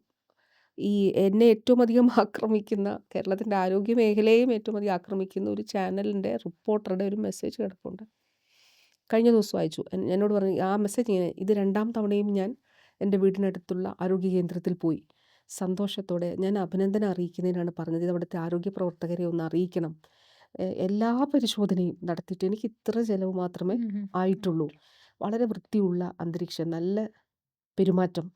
എന്നെ ഏറ്റവും അധികം ആക്രമിക്കുന്ന കേരളത്തിൻ്റെ ആരോഗ്യ മേഖലയെയും ഏറ്റവും അധികം ആക്രമിക്കുന്ന ഒരു ചാനലിൻ്റെ റിപ്പോർട്ടറുടെ ഒരു മെസ്സേജ് കിടപ്പുണ്ട്. കഴിഞ്ഞ ദിവസം അയച്ചു. എന്നോട് പറഞ്ഞു ആ മെസ്സേജ് ഇങ്ങനെ, ഇത് 2ാം തവണയും ഞാൻ എൻ്റെ വീടിനടുത്തുള്ള ആരോഗ്യ കേന്ദ്രത്തിൽ പോയി സന്തോഷത്തോടെ ഞാൻ അഭിനന്ദനം അറിയിക്കുന്നതിനാണ് പറഞ്ഞത്. ഇത് അവിടുത്തെ ആരോഗ്യ പ്രവർത്തകരെ ഒന്ന് അറിയിക്കണം. എല്ലാ പരിശോധനയും നടത്തിയിട്ട് എനിക്ക് ഇത്ര ചിലവ് മാത്രമേ ആയിട്ടുള്ളൂ. വളരെ വൃത്തിയുള്ള അന്തരീക്ഷം, നല്ല പെരുമാറ്റം,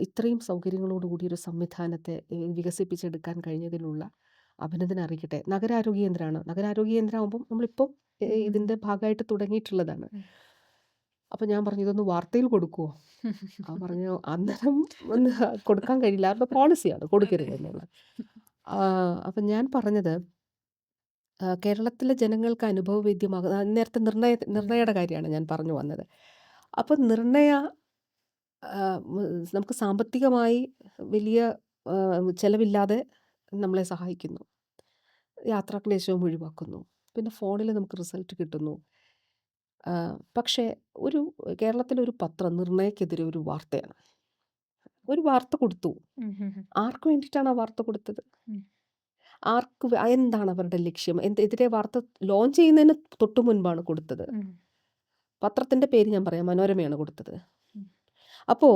ഇത്രയും സൗകര്യങ്ങളോട് കൂടിയ ഒരു സംവിധാനത്തെ വികസിപ്പിച്ചെടുക്കാൻ കഴിഞ്ഞതിലുള്ള അഭിനന്ദനം അറിയിക്കട്ടെ. നഗരാരോഗ്യ കേന്ദ്രമാണ്. നഗരാരോഗ്യ കേന്ദ്രമാകുമ്പം നമ്മളിപ്പം ഇതിൻ്റെ ഭാഗമായിട്ട് തുടങ്ങിയിട്ടുള്ളതാണ്. അപ്പം ഞാൻ പറഞ്ഞു, ഇതൊന്ന് വാർത്തയിൽ കൊടുക്കുമോ? പറഞ്ഞു അന്നേരം ഒന്ന് കൊടുക്കാൻ കഴിയില്ല, അവരുടെ പോളിസിയാണ് കൊടുക്കരുത് എന്നുള്ളത്. അപ്പം ഞാൻ പറഞ്ഞത് കേരളത്തിലെ ജനങ്ങൾക്ക് അനുഭവവേദ്യമാകുന്ന നേരത്തെ നിർണ്ണയയുടെ കാര്യമാണ് ഞാൻ പറഞ്ഞു വന്നത്. അപ്പം നിർണ്ണയ നമുക്ക് സാമ്പത്തികമായി വലിയ ചെലവില്ലാതെ നമ്മളെ സഹായിക്കുന്നു. യാത്രാക്ലേശവും ഒഴിവാക്കുന്നു. പിന്നെ ഫോണിൽ നമുക്ക് റിസൾട്ട് കിട്ടുന്നു. പക്ഷേ കേരളത്തിലൊരു പത്രം നിർണ്ണയക്കെതിരെ ഒരു വാർത്തയാണ്. ഒരു വാർത്ത കൊടുത്തു. ആർക്ക് വേണ്ടിയിട്ടാണ് ആ വാർത്ത കൊടുത്തത്? എന്താണ് അവരുടെ ലക്ഷ്യം? എതിരെ വാർത്ത ലോഞ്ച് ചെയ്യുന്നതിന് തൊട്ട് മുൻപാണ് കൊടുത്തത്. പത്രത്തിൻ്റെ പേര് ഞാൻ പറയാം, മനോരമയാണ് കൊടുത്തത്. അപ്പോൾ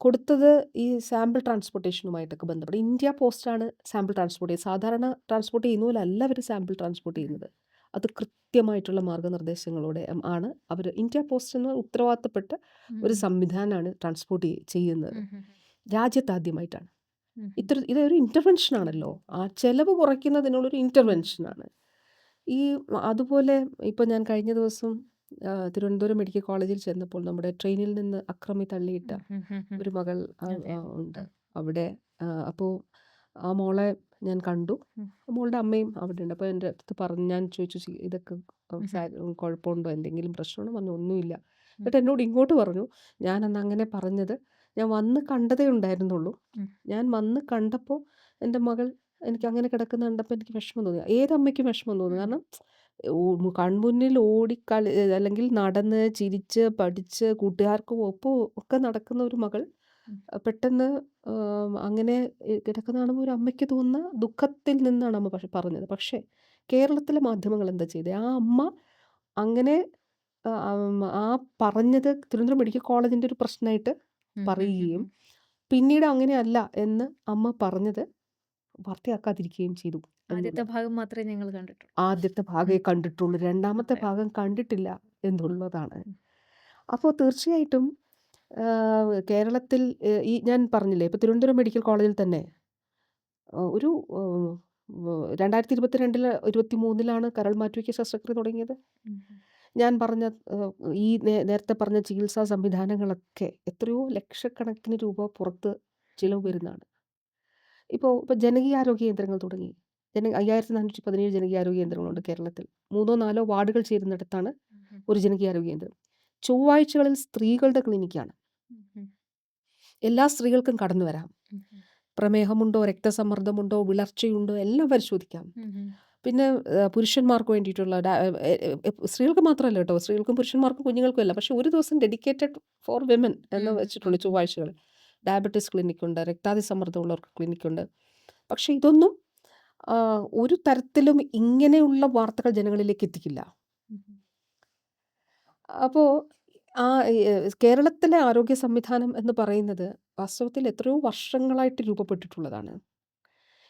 കൊടുത്തത് ഈ സാമ്പിൾ ട്രാൻസ്പോർട്ടേഷനുമായിട്ടൊക്കെ ബന്ധപ്പെട്ട് ഇന്ത്യ പോസ്റ്റാണ് സാമ്പിൾ ട്രാൻസ്പോർട്ട് ചെയ്യുന്നത്. സാധാരണ ട്രാൻസ്പോർട്ട് ചെയ്യുന്ന പോലെ അല്ല അവർ സാമ്പിൾ ട്രാൻസ്പോർട്ട് ചെയ്യുന്നത്. അത് കൃത്യമായിട്ടുള്ള മാർഗ്ഗനിർദ്ദേശങ്ങളോടെ ആണ് അവർ. ഇന്ത്യ പോസ്റ്റ് എന്ന ഉത്തരവാദിത്തപ്പെട്ട ഒരു സംവിധാനമാണ് ട്രാൻസ്പോർട്ട് ചെയ്യുന്നത്. രാജ്യത്താദ്യമായിട്ടാണ്. ഇതൊരു ഇൻ്റർവെൻഷനാണല്ലോ. ആ ചെലവ് കുറയ്ക്കുന്നതിനുള്ളൊരു ഇൻ്റർവെൻഷനാണ്. അതുപോലെ ഇപ്പോൾ ഞാൻ കഴിഞ്ഞ ദിവസം തിരുവനന്തപുരം മെഡിക്കൽ കോളേജിൽ ചെന്നപ്പോൾ നമ്മുടെ ട്രെയിനിൽ നിന്ന് അക്രമി തള്ളിയിട്ട ഒരു മകൾ ഉണ്ട് അവിടെ. അപ്പോൾ ആ മോളെ ഞാൻ കണ്ടു. മോളുടെ അമ്മയും അവിടെ ഉണ്ട്. അപ്പോൾ എൻ്റെ അടുത്ത് ഞാൻ ചോദിച്ചു, ഇതൊക്കെ കുഴപ്പമുണ്ടോ, എന്തെങ്കിലും പ്രശ്നമാണോ? പറഞ്ഞു ഒന്നുമില്ല. എന്നിട്ട് എന്നോട് ഇങ്ങോട്ട് പറഞ്ഞു, ഞാനന്ന് അങ്ങനെ പറഞ്ഞത് ഞാൻ വന്ന് കണ്ടതേ ഉണ്ടായിരുന്നുള്ളൂ. ഞാൻ വന്ന് കണ്ടപ്പോൾ എൻ്റെ മകൾ എനിക്ക് അങ്ങനെ കിടക്കുന്ന കണ്ടപ്പോൾ എനിക്ക് വിഷമം തോന്നി. ഏതമ്മയ്ക്കും വിഷമം തോന്നും. കാരണം കൺമുന്നിൽ അല്ലെങ്കിൽ നടന്ന് ചിരിച്ച് പഠിച്ച് കൂട്ടുകാർക്ക് ഒപ്പം ഒക്കെ നടക്കുന്ന ഒരു മകൾ പെട്ടെന്ന് അങ്ങനെ കിടക്കുന്ന കാണുമ്പോൾ ഒരു അമ്മയ്ക്ക് തോന്നുന്ന ദുഃഖത്തിൽ നിന്നാണ് അമ്മ പറഞ്ഞത്. പക്ഷേ കേരളത്തിലെ മാധ്യമങ്ങൾ എന്താ ചെയ്തത്? ആ അമ്മ അങ്ങനെ ആ പറഞ്ഞത് തിരുവനന്തപുരം മെഡിക്കൽ കോളേജിൻ്റെ ഒരു പ്രശ്നമായിട്ട് ഉം, ഉം, ഉം, പറയുകയും ഉം. പിന്നീട് അങ്ങനെയല്ല എന്ന് അമ്മ പറഞ്ഞത് വാർത്തയാക്കാതിരിക്കുകയും ചെയ്തു ആദ്യത്തെ എന്നുള്ളത്. ഭാഗം മാത്രമേ ഞങ്ങൾ കണ്ടിട്ടുള്ളൂ. ആദ്യത്തെ ഉം. ഭാഗമേ കണ്ടിട്ടുള്ളൂ. രണ്ടാമത്തെ അതെ. ഭാഗം കണ്ടിട്ടില്ല എന്നുള്ളതാണ്. ഉം. അപ്പോൾ തീർച്ചയായിട്ടും കേരളത്തിൽ ഈ ഞാൻ പറഞ്ഞില്ലേ, ഇപ്പോൾ തിരുവനന്തപുരം മെഡിക്കൽ കോളേജിൽ തന്നെ ഒരു 2022 23 കരൾ മാറ്റിവെക്കൽ ശസ്ത്രക്രിയ തുടങ്ങിയത്. ഉം, ഞാൻ പറഞ്ഞ ഏഹ്, ഈ നേരത്തെ പറഞ്ഞ ചികിത്സാ സംവിധാനങ്ങളൊക്കെ എത്രയോ ലക്ഷക്കണക്കിന് രൂപ പുറത്ത് ചിലവ് ഉം, വരുന്നതാണ്. ഇപ്പോൾ ജനകീയാരോഗ്യ കേന്ദ്രങ്ങൾ തുടങ്ങി. 5417 ജനകീയാരോഗ്യ കേന്ദ്രങ്ങളുണ്ട് കേരളത്തിൽ. 3ഓ 4ഓ വാർഡുകൾ ചേരുന്നിടത്താണ് ഉം, ഒരു ജനകീയാരോഗ്യ കേന്ദ്രം. ചൊവ്വാഴ്ചകളിൽ സ്ത്രീകളുടെ ക്ലിനിക്കാണ്. ഉം, ഉം, എല്ലാ സ്ത്രീകൾക്കും കടന്നു വരാം. ഉം, ഉം, പ്രമേഹമുണ്ടോ, രക്തസമ്മർദ്ദമുണ്ടോ, വിളർച്ചയുണ്ടോ എല്ലാം പരിശോധിക്കാം. ഉം, ഉം. പിന്നെ പുരുഷന്മാർക്ക് വേണ്ടിയിട്ടുള്ള സ്ത്രീകൾക്ക് മാത്രമല്ല കേട്ടോ, സ്ത്രീകൾക്കും പുരുഷന്മാർക്കും കുഞ്ഞുങ്ങൾക്കും അല്ല. പക്ഷേ ഒരു ദിവസം ഡെഡിക്കേറ്റഡ് ഫോർ വിമൻ എന്ന് ഉം, ഉം, ഉം, വെച്ചിട്ടുണ്ട് ഉം. ചൊവ്വാഴ്ചകൾ. ഡയബറ്റിസ് ക്ലിനിക്കുണ്ട്, രക്താതിസമ്മർദ്ദമുള്ളവർക്ക് ക്ലിനിക്കുണ്ട്. പക്ഷേ ഇതൊന്നും ഒരു തരത്തിലും ഇങ്ങനെയുള്ള വാർത്തകൾ ജനങ്ങളിലേക്ക് എത്തിക്കില്ല. ഉം, ഉം. അപ്പോൾ ആ കേരളത്തിലെ ആരോഗ്യ സംവിധാനം എന്ന് പറയുന്നത് വാസ്തവത്തിൽ എത്രയോ വർഷങ്ങളായിട്ട് രൂപപ്പെട്ടിട്ടുള്ളതാണ്.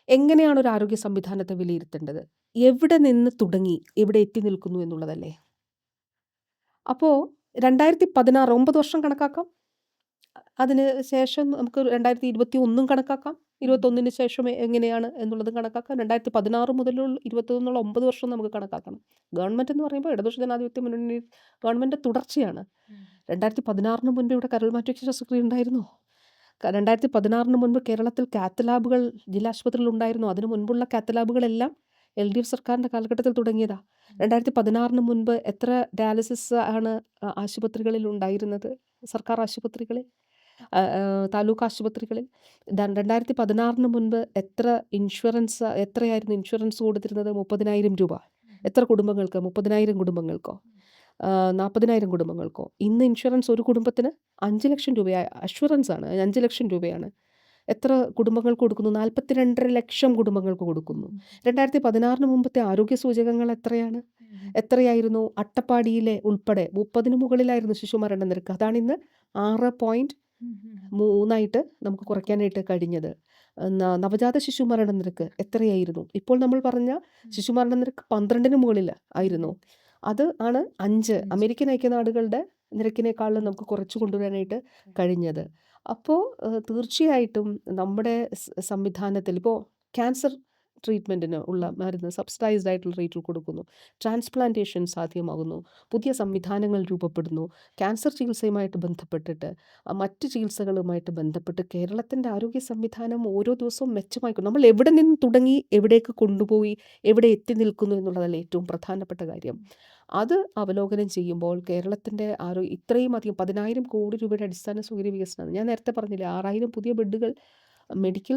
എങ്ങനെയാണ് ഒരു ആരോഗ്യ സംവിധാനത്തെ വിലയിരുത്തേണ്ടത്? എവിടെ നിന്ന് തുടങ്ങി എവിടെ എത്തി നിൽക്കുന്നു എന്നുള്ളതല്ലേ? അപ്പോൾ 2016 9 വർഷം കണക്കാക്കാം. അതിന് ശേഷം നമുക്ക് 2021 കണക്കാക്കാം. ഉം. 21 ശേഷം എങ്ങനെയാണ് എന്നുള്ളതും കണക്കാക്കാം. 2016 മുതലുള്ള 21 9 വർഷം നമുക്ക് കണക്കാക്കണം. ഗവൺമെൻറ് എന്ന് പറയുമ്പോൾ ഇടതുപക്ഷ ജനാധിപത്യ മുന്നണി ഗവൺമെൻറ് തുടർച്ചയാണ്. ഉം. 2016 മുൻപ് ഇവിടെ കരൾ മാറ്റിവെക്കൽ ശസ്ത്രക്രിയ ഉണ്ടായിരുന്നോ? 2016 മുൻപ് കേരളത്തിൽ കാത്ത് ലാബുകൾ ജില്ലാ ആശുപത്രിയിൽ ഉണ്ടായിരുന്നു. അതിനു മുൻപുള്ള കാത്ത് ലാബുകളെല്ലാം LDF സർക്കാരിൻ്റെ കാലഘട്ടത്തിൽ തുടങ്ങിയതാ. 2016 മുൻപ് എത്ര ഡയാലിസിസ് ആണ് ആശുപത്രികളിൽ ഉണ്ടായിരുന്നത്? സർക്കാർ ആശുപത്രികളിൽ, താലൂക്ക് ആശുപത്രികളിൽ. 2016 മുൻപ് എത്രയായിരുന്നു ഇൻഷുറൻസ് കൊടുത്തിരുന്നത്? 30,000 രൂപ. എത്ര കുടുംബങ്ങൾക്ക്? 30,000 കുടുംബങ്ങൾക്കോ? 40,000 കുടുംബങ്ങൾക്കോ? ഇന്ന് ഇൻഷുറൻസ് ഒരു കുടുംബത്തിന് 5,00,000 രൂപയായി. അഷ്വറൻസ് ആണ് 5,00,000 രൂപയാണ്. എത്ര കുടുംബങ്ങൾക്ക് കൊടുക്കുന്നു? 42,50,000 കുടുംബങ്ങൾക്ക് കൊടുക്കുന്നു. 2016 മുമ്പത്തെ ആരോഗ്യ സൂചകങ്ങൾ എത്രയാണ്? എത്രയായിരുന്നു? അട്ടപ്പാടിയിലെ ഉൾപ്പെടെ 30 മുകളിലായിരുന്നു ശിശുമരണ നിരക്ക്. അതാണിന്ന് 6.3 നമുക്ക് കുറയ്ക്കാനായിട്ട് കഴിഞ്ഞത്. നവജാത ശിശുമരണ നിരക്ക് എത്രയായിരുന്നു? ഇപ്പോൾ നമ്മൾ പറഞ്ഞ ശിശുമരണ നിരക്ക് 12 മുകളിൽ ആയിരുന്നു. അത് ആണ് 5 അമേരിക്കൻ ഐക്യനാടുകളുടെ നിരക്കിനേക്കാളും നമുക്ക് കുറച്ച് കൊണ്ടുവരാനായിട്ട് കഴിഞ്ഞത്. അപ്പോൾ തീർച്ചയായിട്ടും നമ്മുടെ സംവിധാനത്തിൽ ഇപ്പോൾ ക്യാൻസർ ട്രീറ്റ്മെൻറ്റിന് ഉള്ള മരുന്ന് സബ്സിഡൈസ്ഡ് ആയിട്ടുള്ള റേറ്റിൽ കൊടുക്കുന്നു. ട്രാൻസ്പ്ലാന്റേഷൻ സാധ്യമാകുന്നു. പുതിയ സംവിധാനങ്ങൾ രൂപപ്പെടുന്നു. ക്യാൻസർ ചികിത്സയുമായിട്ട് ബന്ധപ്പെട്ടിട്ട് മറ്റ് ചികിത്സകളുമായിട്ട് ബന്ധപ്പെട്ട് കേരളത്തിൻ്റെ ആരോഗ്യ സംവിധാനം ഓരോ ദിവസവും മെച്ചമായിക്കൊണ്ട് നമ്മൾ എവിടെ നിന്ന് തുടങ്ങി എവിടേക്ക് കൊണ്ടുപോയി എവിടെ എത്തി നിൽക്കുന്നു എന്നുള്ളതല്ലേ ഏറ്റവും പ്രധാനപ്പെട്ട കാര്യം. അത് അവലോകനം ചെയ്യുമ്പോൾ കേരളത്തിൻ്റെ ഇത്രയും അധികം 10,000 കോടി രൂപയുടെ അടിസ്ഥാന സൗകര്യ വികസനം ഞാൻ നേരത്തെ പറഞ്ഞില്ലേ, 6,000 പുതിയ ബെഡുകൾ മെഡിക്കൽ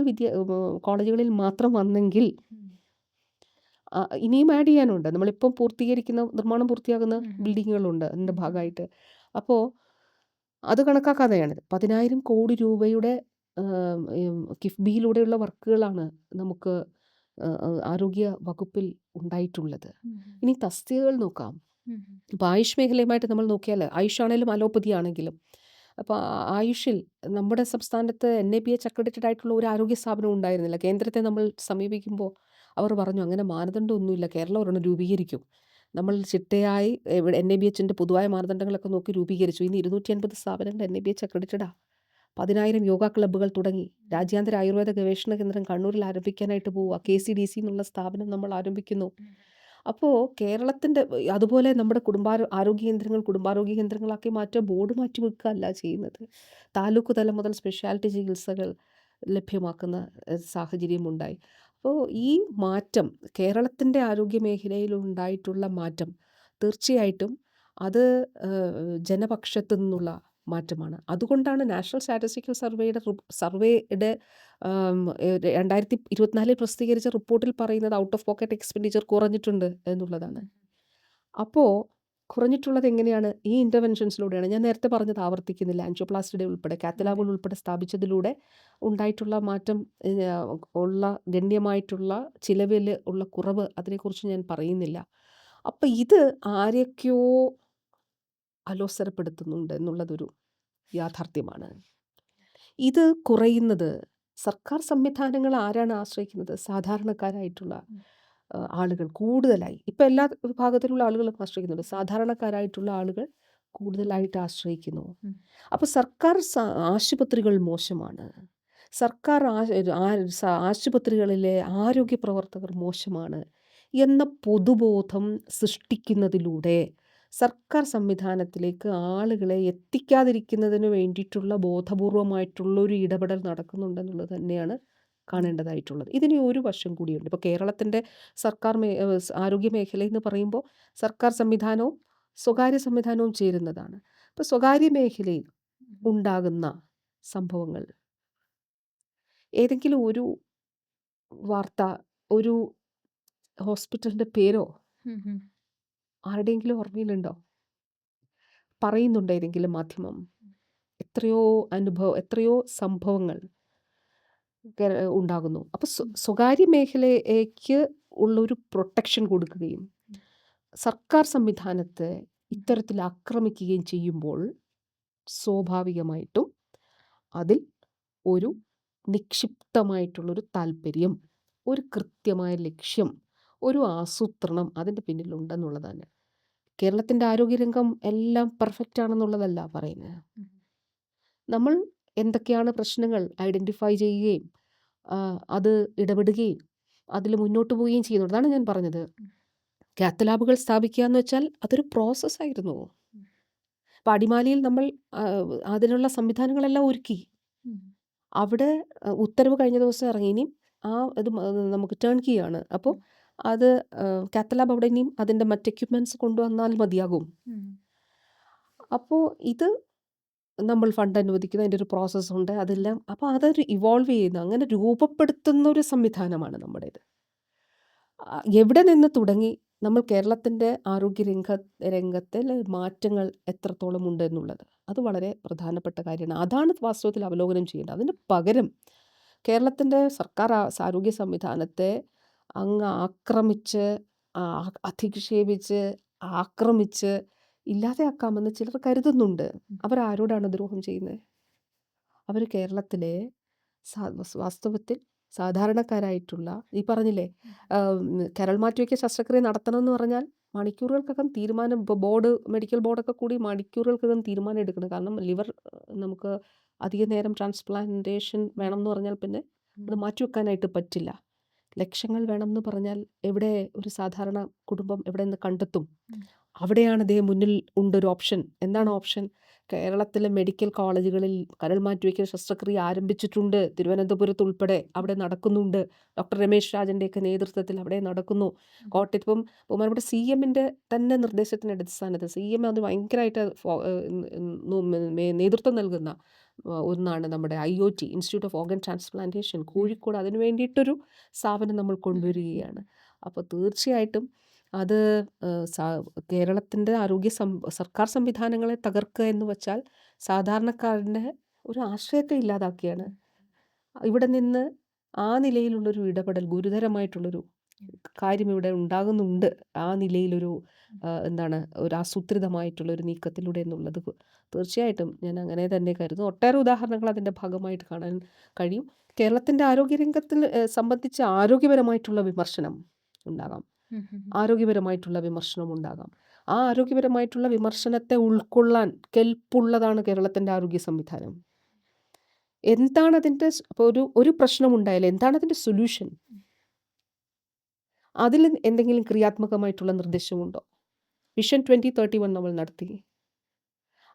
കോളേജുകളിൽ മാത്രം വന്നെങ്കിൽ ഇനിയും ആഡ് ചെയ്യാനുണ്ട്. നമ്മളിപ്പം നിർമ്മാണം പൂർത്തിയാകുന്ന ബിൽഡിങ്ങുകളുണ്ട് അതിൻ്റെ ഭാഗമായിട്ട്. അപ്പോൾ അത് കണക്കാക്കാതെയാണ് 10,000 കോടി രൂപയുടെ കിഫ്ബിയിലൂടെയുള്ള വർക്കുകളാണ് നമുക്ക് ആരോഗ്യ വകുപ്പിൽ ഉണ്ടായിട്ടുള്ളത്. ഇനി തസ്തികകൾ നോക്കാം. ഇപ്പോൾ ആയുഷ് മേഖലയുമായിട്ട് നമ്മൾ നോക്കിയാൽ ആയുഷാണേലും അലോപ്പതി ആണെങ്കിലും അപ്പോൾ ആയുഷിൽ നമ്മുടെ സംസ്ഥാനത്ത് NABH അക്രഡിറ്റഡ് ആയിട്ടുള്ള ഒരു ആരോഗ്യ സ്ഥാപനം ഉണ്ടായിരുന്നില്ല. കേന്ദ്രത്തെ നമ്മൾ സമീപിക്കുമ്പോൾ അവർ പറഞ്ഞു അങ്ങനെ മാനദണ്ഡമൊന്നുമില്ല, കേരളം ഒരെണ്ണം രൂപീകരിക്കും. നമ്മൾ ചിട്ടയായി NABHൻ്റെ പൊതുവായ മാനദണ്ഡങ്ങളൊക്കെ നോക്കി രൂപീകരിച്ചു. ഇന്ന് 250 സ്ഥാപനങ്ങൾ NABH അക്രഡിറ്റഡാ. 10,000 യോഗ ക്ലബ്ബുകൾ തുടങ്ങി. രാജ്യാന്തര ആയുർവേദ ഗവേഷണ കേന്ദ്രം കണ്ണൂരിൽ ആരംഭിക്കാനായിട്ട് പോവുക. KCDC എന്നുള്ള സ്ഥാപനം നമ്മൾ ആരംഭിക്കുന്നു. അപ്പോൾ കേരളത്തിൻ്റെ അതുപോലെ നമ്മുടെ ആരോഗ്യ കേന്ദ്രങ്ങൾ കുടുംബാരോഗ്യ കേന്ദ്രങ്ങളാക്കി മാറ്റുക, ബോർഡ് മാറ്റി വെക്കുകയല്ല ചെയ്യുന്നത്. താലൂക്ക് തലം മുതൽ സ്പെഷ്യാലിറ്റി ചികിത്സകൾ ലഭ്യമാക്കുന്ന സാഹചര്യമുണ്ടായി. അപ്പോൾ ഈ മാറ്റം കേരളത്തിൻ്റെ ആരോഗ്യ മേഖലയിൽ ഉണ്ടായിട്ടുള്ള മാറ്റം തീർച്ചയായിട്ടും അത് ജനപക്ഷത്തു നിന്നുള്ള മാറ്റമാണ്. അതുകൊണ്ടാണ് നാഷണൽ സ്റ്റാറ്റിസ്റ്റിക്കൽ സർവേയുടെ 2024 പ്രസിദ്ധീകരിച്ച റിപ്പോർട്ടിൽ പറയുന്നത് ഔട്ട് ഓഫ് പോക്കറ്റ് എക്സ്പെൻഡിച്ചർ കുറഞ്ഞിട്ടുണ്ട് എന്നുള്ളതാണ്. അപ്പോൾ കുറഞ്ഞിട്ടുള്ളത് എങ്ങനെയാണ്? ഈ ഇൻ്റർവെൻഷൻസിലൂടെയാണ്. ഞാൻ നേരത്തെ പറഞ്ഞത് ആവർത്തിക്കുന്നില്ല. ആൻജിയോപ്ലാസ്റ്റിയുടെ ഉൾപ്പെടെ കാത്തലാബുകൾ ഉൾപ്പെടെ സ്ഥാപിച്ചതിലൂടെ ഉണ്ടായിട്ടുള്ള മാറ്റം, ഉള്ള ഗണ്യമായിട്ടുള്ള ചിലവിൽ ഉള്ള കുറവ്, അതിനെക്കുറിച്ച് ഞാൻ പറയുന്നില്ല. അപ്പോൾ ഇത് ആരൊക്കെയോ അലോസരപ്പെടുത്തുന്നുണ്ട് എന്നുള്ളതൊരു യാഥാർത്ഥ്യമാണ്. ഇത് കുറയുന്നത് സർക്കാർ സംവിധാനങ്ങൾ ആരാണ് ആശ്രയിക്കുന്നത്? സാധാരണക്കാരായിട്ടുള്ള ആളുകൾ കൂടുതലായി. ഇപ്പം എല്ലാ വിഭാഗത്തിലുള്ള ആളുകളും ആശ്രയിക്കുന്നുണ്ട്. സാധാരണക്കാരായിട്ടുള്ള ആളുകൾ കൂടുതലായിട്ട് ആശ്രയിക്കുന്നു. അപ്പോൾ സർക്കാർ ആശുപത്രികൾ മോശമാണ്. സർക്കാർ ആശുപത്രികളിലെ ആരോഗ്യ പ്രവർത്തകർ മോശമാണ് എന്ന പൊതുബോധം സൃഷ്ടിക്കുന്നതിലൂടെ സർക്കാർ സംവിധാനത്തിലേക്ക് ആളുകളെ എത്തിക്കാതിരിക്കുന്നതിന് വേണ്ടിയിട്ടുള്ള ബോധപൂർവമായിട്ടുള്ളൊരു ഇടപെടൽ നടക്കുന്നുണ്ടെന്നുള്ളത് തന്നെയാണ് കാണേണ്ടതായിട്ടുള്ളത്. ഇതിന് ഒരു വശം കൂടിയുണ്ട്. ഇപ്പോൾ കേരളത്തിൻ്റെ സർക്കാർ ആരോഗ്യ മേഖല എന്ന് പറയുമ്പോൾ സർക്കാർ സംവിധാനവും സ്വകാര്യ സംവിധാനവും ചേരുന്നതാണ്. ഇപ്പോൾ സ്വകാര്യ മേഖലയിൽ ഉണ്ടാകുന്ന സംഭവങ്ങൾ, ഏതെങ്കിലും ഒരു വാർത്ത, ഒരു ഹോസ്പിറ്റലിൻ്റെ പേരോ ആരുടെയെങ്കിലും ഓർമ്മയിലുണ്ടോ? പറയുന്നുണ്ടോ ഏതെങ്കിലും മാധ്യമം? എത്രയോ സംഭവങ്ങൾ ഉണ്ടാകുന്നു. അപ്പോൾ സ്വകാര്യ മേഖലയ്ക്ക് ഉള്ളൊരു പ്രൊട്ടക്ഷൻ കൊടുക്കുകയും സർക്കാർ സംവിധാനത്തെ ഇത്തരത്തിൽ ആക്രമിക്കുകയും ചെയ്യുമ്പോൾ സ്വാഭാവികമായിട്ടും അതിൽ ഒരു നിക്ഷിപ്തമായിട്ടുള്ളൊരു താല്പര്യം, ഒരു കൃത്യമായ ലക്ഷ്യം, ഒരു ആസൂത്രണം അതിൻ്റെ പിന്നിലുണ്ടെന്നുള്ളതാണ്. കേരളത്തിൻ്റെ ആരോഗ്യരംഗം എല്ലാം പെർഫെക്റ്റ് ആണെന്നുള്ളതല്ല പറയുന്നത്. നമ്മൾ എന്തൊക്കെയാണ് പ്രശ്നങ്ങൾ ഐഡൻറ്റിഫൈ ചെയ്യുകയും അത് ഇടപെടുകയും അതിൽ മുന്നോട്ട് പോവുകയും ചെയ്യുന്നുണ്ട്. അതാണ് ഞാൻ പറഞ്ഞത്. കാത്ത് ലാബുകൾ സ്ഥാപിക്കുക എന്ന് വെച്ചാൽ അതൊരു പ്രോസസ്സായിരുന്നു. അപ്പോൾ അടിമാലിയിൽ നമ്മൾ അതിനുള്ള സംവിധാനങ്ങളെല്ലാം ഒരുക്കി. അവിടെ ഉത്തരവ് കഴിഞ്ഞ ദിവസം ഇറങ്ങി. ഇനിയും ഇത് നമുക്ക് ടേൺ കീ ആണ്. അപ്പോൾ അത് കാത്ത് ലാബ് അവിടെ ഇനിയും അതിൻ്റെ മറ്റ് എക്യുപ്മെൻറ്റ്സ് കൊണ്ടുവന്നാൽ മതിയാകും. അപ്പോൾ ഇത് നമ്മൾ ഫണ്ട് അനുവദിക്കുന്നു. അതിൻ്റെ ഒരു പ്രോസസ്സുണ്ട്. അതെല്ലാം അപ്പോൾ അതൊരു ഇവോൾവ് ചെയ്യുന്ന, അങ്ങനെ രൂപപ്പെടുത്തുന്ന ഒരു സംവിധാനമാണ് നമ്മുടേത്. എവിടെ നിന്ന് തുടങ്ങി നമ്മൾ കേരളത്തിൻ്റെ രംഗത്തിൽ മാറ്റങ്ങൾ എത്രത്തോളം ഉണ്ട് എന്നുള്ളത് അത് വളരെ പ്രധാനപ്പെട്ട കാര്യമാണ്. അതാണ് വാസ്തവത്തിൽ അവലോകനം ചെയ്യേണ്ടത്. അതിന് പകരം കേരളത്തിൻ്റെ സർക്കാർ ആരോഗ്യ സംവിധാനത്തെ അങ്ങ് ആക്രമിച്ച് അധിക്ഷേപിച്ച് ആക്രമിച്ച് ഇല്ലാതെയാക്കാമെന്ന് ചിലർ കരുതുന്നുണ്ട്. അവരാരോടാണ് ദ്രോഹം ചെയ്യുന്നത്? അവർ കേരളത്തിലെ വാസ്തവത്തിൽ സാധാരണക്കാരായിട്ടുള്ള, ഈ പറഞ്ഞില്ലേ കരൾ മാറ്റിവെക്കൽ ശസ്ത്രക്രിയ നടത്തണമെന്ന് പറഞ്ഞാൽ മണിക്കൂറുകൾക്കകം തീരുമാനം, ഇപ്പോൾ മെഡിക്കൽ ബോർഡൊക്കെ കൂടി മണിക്കൂറുകൾക്കകം തീരുമാനം എടുക്കണം. കാരണം ലിവർ നമുക്ക് അധിക നേരം ട്രാൻസ്പ്ലാന്റേഷൻ വേണം എന്ന് പറഞ്ഞാൽ പിന്നെ അത് മാറ്റിവെക്കാനായിട്ട് പറ്റില്ല. ലക്ഷങ്ങൾ വേണം എന്ന് പറഞ്ഞാൽ എവിടെ ഒരു സാധാരണ കുടുംബം എവിടെ നിന്ന് കണ്ടെത്തും? അവിടെയാണ് ദേ മുന്നിൽ ഉണ്ടൊരു ഓപ്ഷൻ. എന്താണ് ഓപ്ഷൻ? കേരളത്തിലെ മെഡിക്കൽ കോളേജുകളിൽ കരൾ മാറ്റിവെക്കൽ ശസ്ത്രക്രിയ ആരംഭിച്ചിട്ടുണ്ട്. തിരുവനന്തപുരത്ത് ഉൾപ്പെടെ അവിടെ നടക്കുന്നുണ്ട്. ഡോക്ടർ രമേശ് രാജൻ്റെയൊക്കെ നേതൃത്വത്തിൽ അവിടെ നടക്കുന്നു. കോട്ടയത്തിപ്പം ബഹുമാനപ്പെട്ട CMൻ്റെ തന്നെ നിർദ്ദേശത്തിൻ്റെ അടിസ്ഥാനത്തിൽ CM അത് ഭയങ്കരമായിട്ട് നേതൃത്വം നൽകുന്ന ഒന്നാണ് നമ്മുടെ IOT, institute of organ transplantation Kozhikode. അതിന് വേണ്ടിയിട്ടൊരു സ്ഥാപനം നമ്മൾ കൊണ്ടുവരികയാണ്. അപ്പോൾ തീർച്ചയായിട്ടും അത് കേരളത്തിൻ്റെ സർക്കാർ സംവിധാനങ്ങളെ തകർക്കുക എന്ന് വെച്ചാൽ സാധാരണക്കാരൻ്റെ ഒരു ആശ്രയത്തെ ഇല്ലാതാക്കുകയാണ്. ഇവിടെ നിന്ന് ആ നിലയിലുള്ളൊരു ഇടപെടൽ, ഗുരുതരമായിട്ടുള്ളൊരു കാര്യം ഇവിടെ ഉണ്ടാകുന്നുണ്ട്. ആ നിലയിലൊരു ഒരു ആസൂത്രിതമായിട്ടുള്ളൊരു നീക്കത്തിലൂടെ എന്നുള്ളത് തീർച്ചയായിട്ടും ഞാൻ അങ്ങനെ തന്നെ കരുതുന്നു. ഒട്ടേറെ ഉദാഹരണങ്ങൾ അതിൻ്റെ ഭാഗമായിട്ട് കാണാൻ കഴിയും. കേരളത്തിൻ്റെ ആരോഗ്യരംഗത്തിൽ സംബന്ധിച്ച് ആരോഗ്യപരമായിട്ടുള്ള വിമർശനം ഉണ്ടാകാം. ആരോഗ്യപരമായിട്ടുള്ള വിമർശനം ഉണ്ടാകാം. ആ ആരോഗ്യപരമായിട്ടുള്ള വിമർശനത്തെ ഉൾക്കൊള്ളാൻ കെൽപ്പുള്ളതാണ് കേരളത്തിൻ്റെ ആരോഗ്യ സംവിധാനം. എന്താണ് അതിൻ്റെ ഇപ്പോൾ ഒരു പ്രശ്നമുണ്ടായാൽ എന്താണ് അതിൻ്റെ സൊല്യൂഷൻ? അതിൽ എന്തെങ്കിലും ക്രിയാത്മകമായിട്ടുള്ള നിർദ്ദേശമുണ്ടോ? വിഷൻ 2031 നമ്മൾ നടത്തി.